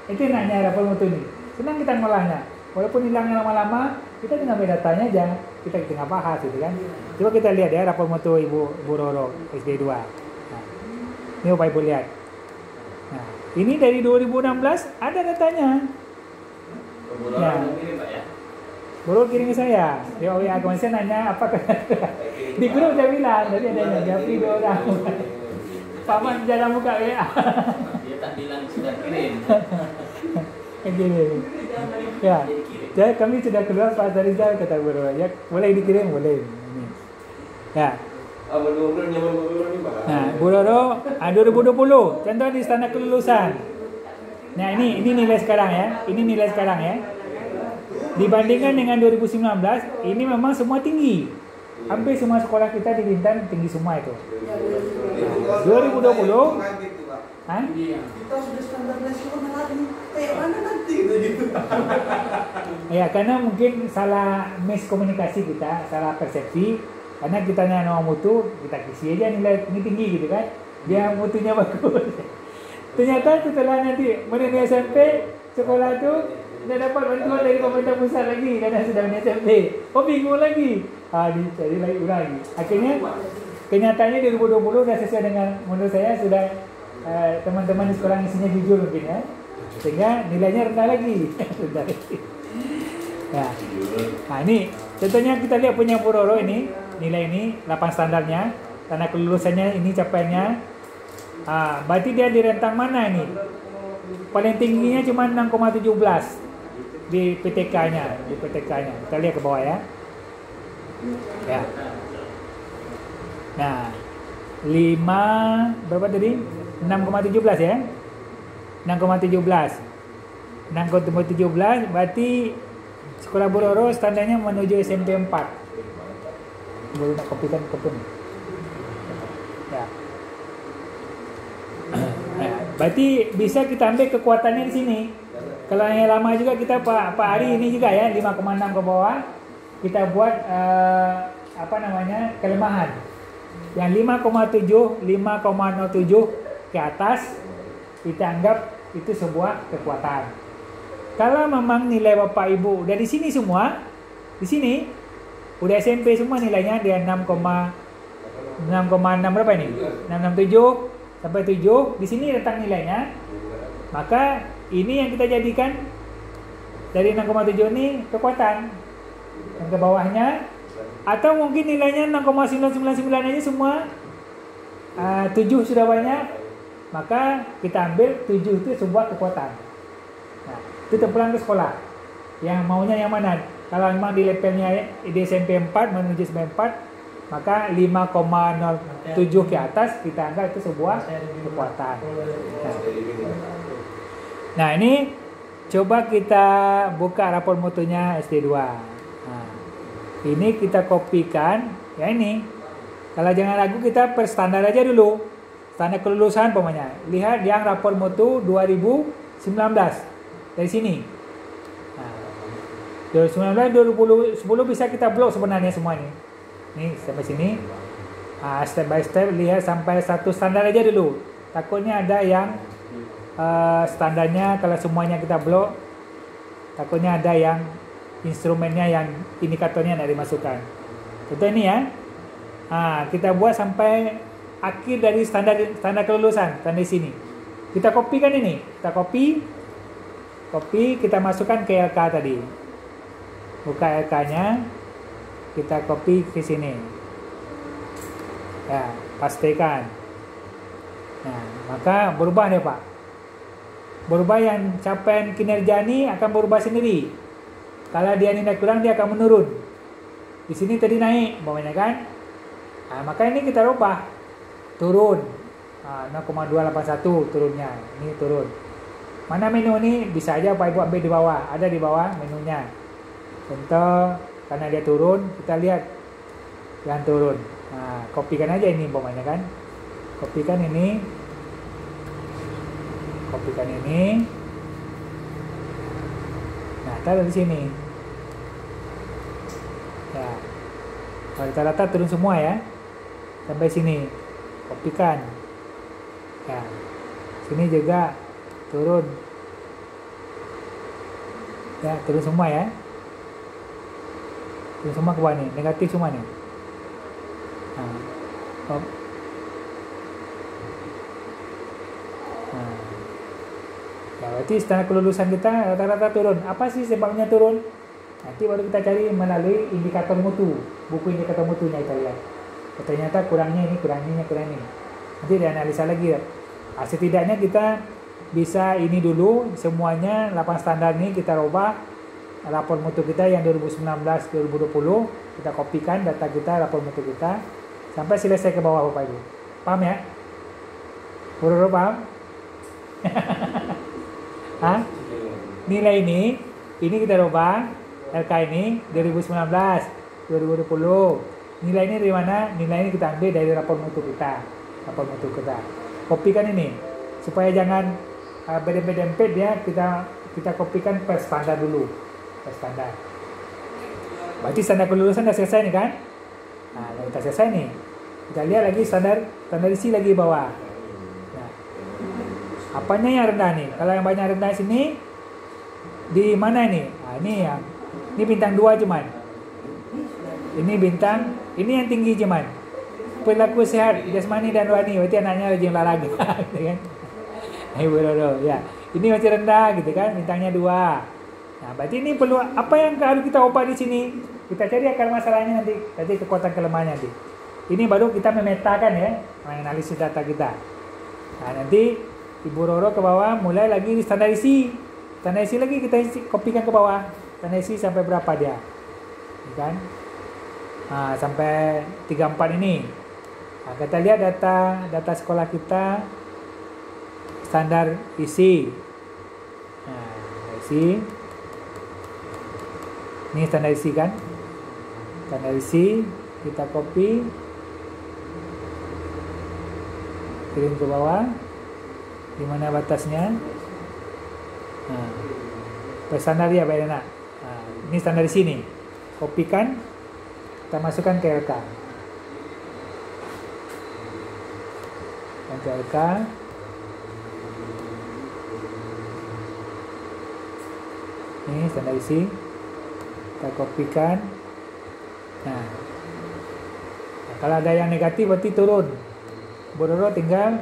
Itu enaknya rapor mutu ini. Senang kita ngolahnya. Walaupun hilangnya lama-lama, kita tinggal ambil datanya aja. Kita tinggal bahas gitu kan. Coba kita lihat ya rapor mutu Ibu Roro SD2. Nah, ini Bapak Ibu lihat. Nah, ini dari 2016 ada datanya. Ya. Bu Roro kirim ke saya. Dia WA kemarin saya nanya apa di grup saya bilang tadi adanya Japri 2 orang. Paman jangan buka WA. Dia tak bilang sudah kirim. Gini. Ya, jadi kami sudah keluar Pak Zarizal kata Bu Roro. Ya, boleh dikirim, boleh. Ini. Ya. Nah, Bu Roro 2020. Contoh di standar kelulusan. Nah, ini nilai sekarang ya. Ini nilai sekarang ya. Dibandingkan dengan 2019, ini memang semua tinggi. Hampir semua sekolah kita di Bintan tinggi semua itu. 2020. Hah? Kita sudah standar nasional ini kayak mana nanti gitu. Ya, karena mungkin salah miskomunikasi kita, salah persepsi. Karena kita nama mutu, kita kisi aja nilai ini tinggi gitu kan. Dia mutunya bagus. Ternyata setelah nanti menemui SMP, sekolah itu tidak dapat bantuan dari pemerintah pusat lagi karena sudah menemui SMP. Oh, bingung lagi. Dicari lagi ulangi. Akhirnya kenyataannya 2020 sudah sesuai dengan menurut saya sudah teman-teman di sekolah isinya jujur mungkin ya. Sehingga nilainya rendah lagi. Rendah lagi. Ya. Nah, ini contohnya kita lihat punya Bu Roro ini, nilai ini 8 standarnya, tanda kelulusannya ini capaiannya. Berarti dia di rentang mana ini? Paling tingginya cuma 6,17 di PTK-nya, Kita lihat ke bawah ya. Ya. Nah, 5 berapa tadi? 6,17 ya. 6,17 berarti sekolah Bu Roro standarnya menuju SMP 4. Boleh nak kopikan ke ni. Ya. Berarti bisa kita ambil kekuatannya di sini. Kalau yang lama juga kita Pak Ari ini juga ya 5,6 ke bawah. Kita buat kelemahan. Yang 5,07 ke atas kita anggap itu sebuah kekuatan. Kalau memang nilai Bapak Ibu udah di sini semua, di sini udah SMP semua nilainya dia 6,6 berapa ini? 667 sampai 7, di sini letak nilainya. Maka ini yang kita jadikan dari 6,7 ini kekuatan. Yang ke bawahnya atau mungkin nilainya 6,999 aja semua. 7 sudah banyak, maka kita ambil 7 itu sebuah kekuatan. Nah, itu terpulang ke sekolah. Yang maunya yang mana? Kalau memang di levelnya di SMP 4 menuju SMP 4, maka 5,07 ke atas kita anggap itu sebuah kekuatan. Nah, ini coba kita buka rapor mutunya SD2. Nah, ini kita kopikan ya ini. Kalau jangan ragu, kita per standar aja dulu. Standar kelulusan pokoknya. Lihat yang rapor mutu 2019 dari sini. Nah, 2019, 2010 bisa kita blok sebenarnya semua ini. Nih sampai sini. Step by step lihat sampai satu standar aja dulu. Takutnya ada yang standarnya kalau semuanya kita blok, takutnya ada yang instrumennya yang indikatornya tidak dimasukkan. Contoh ini ya. Kita buat sampai akhir dari standar kelulusan, standar sini. Kita kopikan ini, kita copy, kita masukkan ke LK tadi. Buka LK-nya, kita copy ke sini. Ya, pastikan. Nah, maka berubah deh Pak. Berubah yang capaian kinerja ini akan berubah sendiri. Kalau dia nilai kurang, dia akan menurun. Di sini tadi naik, bawahnya kan? Maka ini kita rubah. Turun 0,281 turunnya, ini turun. Mana menu ini bisa aja Pak Ibu ambil di bawah, ada di bawah menunya. Contoh karena dia turun, kita lihat yang turun. Kopikan aja ini umpamanya kan, kopikan ini, nah taruh di sini. Ya, rata-rata turun semua ya, sampai sini. Kopikan. Ya. Sini juga turun. Ya, turun semua ya. Turun semua ke bawah nih, negatif semua nih. Ya, berarti standar kelulusan kita rata-rata turun. Apa sih sebabnya turun? Nanti baru kita cari melalui indikator mutu. Buku indikator mutunya kita lihat. Ternyata kurangnya ini, kurang ini. Nanti dianalisa lagi ya. Setidaknya kita bisa ini dulu, semuanya 8 standar ini kita ubah. Rapor mutu kita yang 2019-2020, kita kopikan data kita, rapor mutu kita, sampai selesai ke bawah Bapak Ibu. Paham ya? Buru-buru paham? Nilai ini kita ubah, LK ini 2019, 2020. Nilai ini dari mana? Nilai ini kita ambil dari rapor mutu kita. Kopikan ini supaya jangan berdempet-dempet ya, kita kopikan per standar dulu. Per standar. Berarti standar kelulusan sudah selesai nih kan? Nah, kita selesai nih. Kita lihat lagi standar isi lagi bawah. Nah, apanya yang rendah nih? Kalau yang banyak rendah sini di mana ini? Ini bintang 2 cuman. Ini bintang, ini yang tinggi cuman. Perilaku sehat jasmani dan rohani, berarti anaknya rajin olahraga gitu kan. Ya. Ini masih rendah gitu kan, bintangnya 2. Nah, berarti ini perlu apa yang harus kita ubah di sini? Kita cari akar masalahnya nanti kekuatan kelemahannya nanti. Ini baru kita memetakan ya, menganalisis data kita. Nah, nanti Ibu Roro ke bawah mulai lagi di standar isi. Standar isi lagi kita kopikan ke bawah. Standar isi sampai berapa dia? Kan? Sampai 34 ini. Kita lihat data sekolah kita, standar isi. Isi. Ini standar isi kan? Standar isi kita copy, kirim ke bawah. Di mana batasnya? Per standar ya, Pak Elena. Ini standar isi nih. Kopikan, kita masukkan ke LK. Ke LK. Ini standar isi. Kita kopikan. Nah, kalau ada yang negatif berarti turun. Bororo tinggal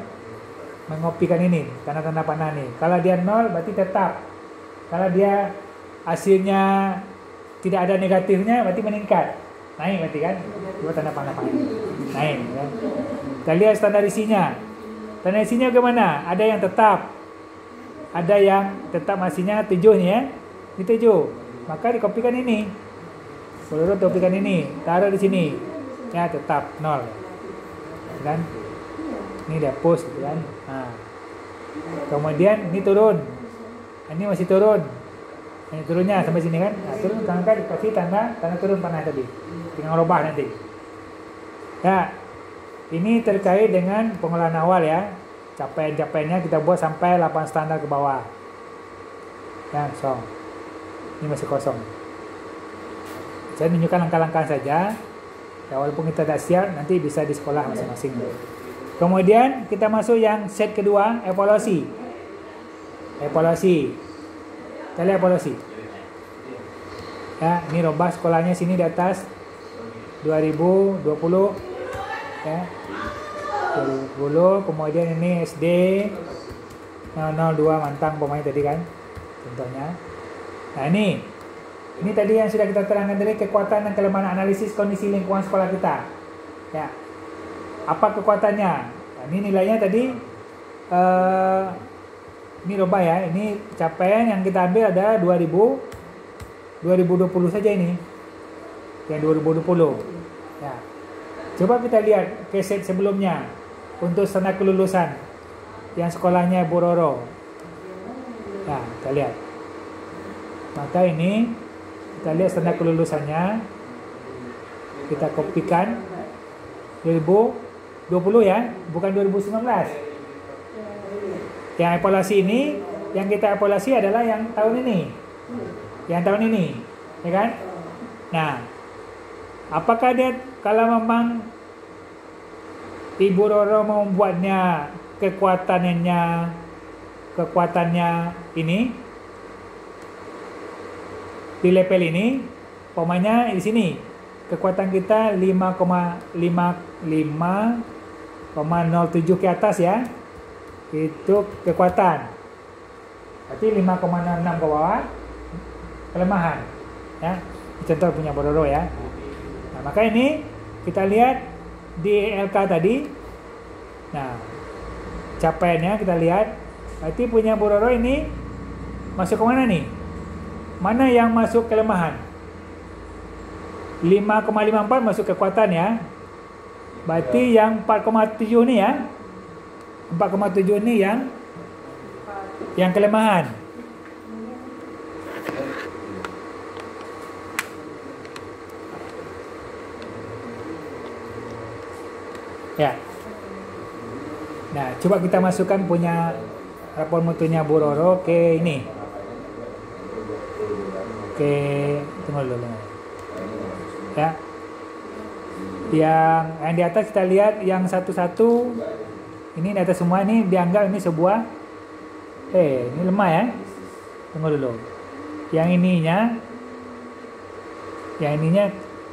mengopikan ini, tanda-tanda panah nih. Kalau dia 0 berarti tetap. Kalau dia hasilnya tidak ada negatifnya berarti meningkat. Naik berarti kan? Dua tanda panah naik kan? Kita lihat standar isinya. Standar isinya bagaimana? Ada yang tetap. Ada yang tetap masihnya 7 nih ya. Ini 7. Maka dikopikan ini. Bororo kopikan ini, taruh di sini. ya tetap 0 kan, ini dia push gitu kan. Kemudian ini turun, ini masih turun, ini turunnya sampai sini kan. Turun angka dikasih tanda turun panah tadi, tinggal rubah nanti ya. Ini terkait dengan pengolahan awal ya, capaian-capaiannya kita buat sampai 8 standar ke bawah ya. Ini masih kosong. Saya tunjukkan langkah-langkah saja ya, walaupun kita tidak siap nanti bisa di sekolah masing-masing. Kemudian kita masuk yang set kedua, evaluasi. Kita lihat evaluasi ya. Ini robah sekolahnya sini di atas 2020 ya, 2020. Kemudian ini SD 002 Mantang pemain tadi kan contohnya. Nah ini tadi yang sudah kita terangkan dari kekuatan dan kelemahan analisis kondisi lingkungan sekolah kita ya. Apa kekuatannya? Nah, ini nilainya tadi ini robah ya. Ini capaian yang kita ambil ada 2020 saja ini, yang 2020 ya. Coba kita lihat keset sebelumnya untuk standar kelulusan yang sekolahnya Bororo ya, kita lihat. Maka ini kita lihat standar kelulusannya, kita kopikan 2020 ya, bukan 2019. Yang evaluasi ini, yang kita evaluasi adalah yang tahun ini, ya kan. Nah, apakah dia, kalau memang Ibu Roro membuatnya kekuatannya ini di level ini, umpamanya di sini kekuatan kita 5,07 ke atas ya, itu kekuatan. Berarti 5,66 ke bawah kelemahan ya. Contoh punya Bororo ya. Nah, maka ini kita lihat di LK tadi. Nah, capaiannya kita lihat. Berarti punya Bororo ini masuk ke mana nih? Mana yang masuk kelemahan? 5,54 masuk kekuatan ya. Berarti yang 4,7 ini ya. 4,7 ini yang kelemahan. Ya. Nah, coba kita masukkan punya rapor mutunya Bororo ke ini. Oke, tunggu dulu. Ya. Yang di atas kita lihat yang satu-satu. Ini di atas semua ini dianggap ini sebuah ini lemah ya. Tunggu dulu. Yang ininya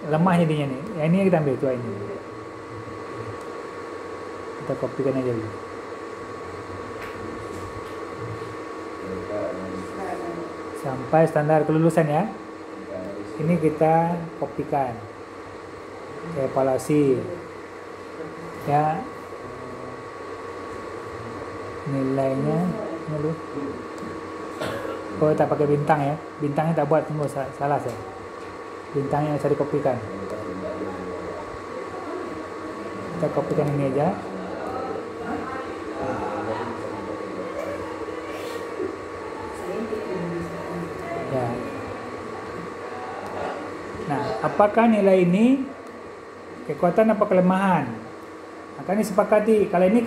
lemah jadinya nih. Yang ini kita ambil tuh ini. Kita kopikan aja dulu. Sampai standar kelulusan ya. Ini kita kopikan. Evaluasi. Ya. Nilainya dulu. Oh, tak pakai bintang ya. Bintangnya tak buat, tunggu salah saya. Bintangnya bisa dikopikan. Kita kopikan ini aja. Ya. Nah, apakah nilai ini kekuatan apa kelemahan? Maka ini sepakati kalau ini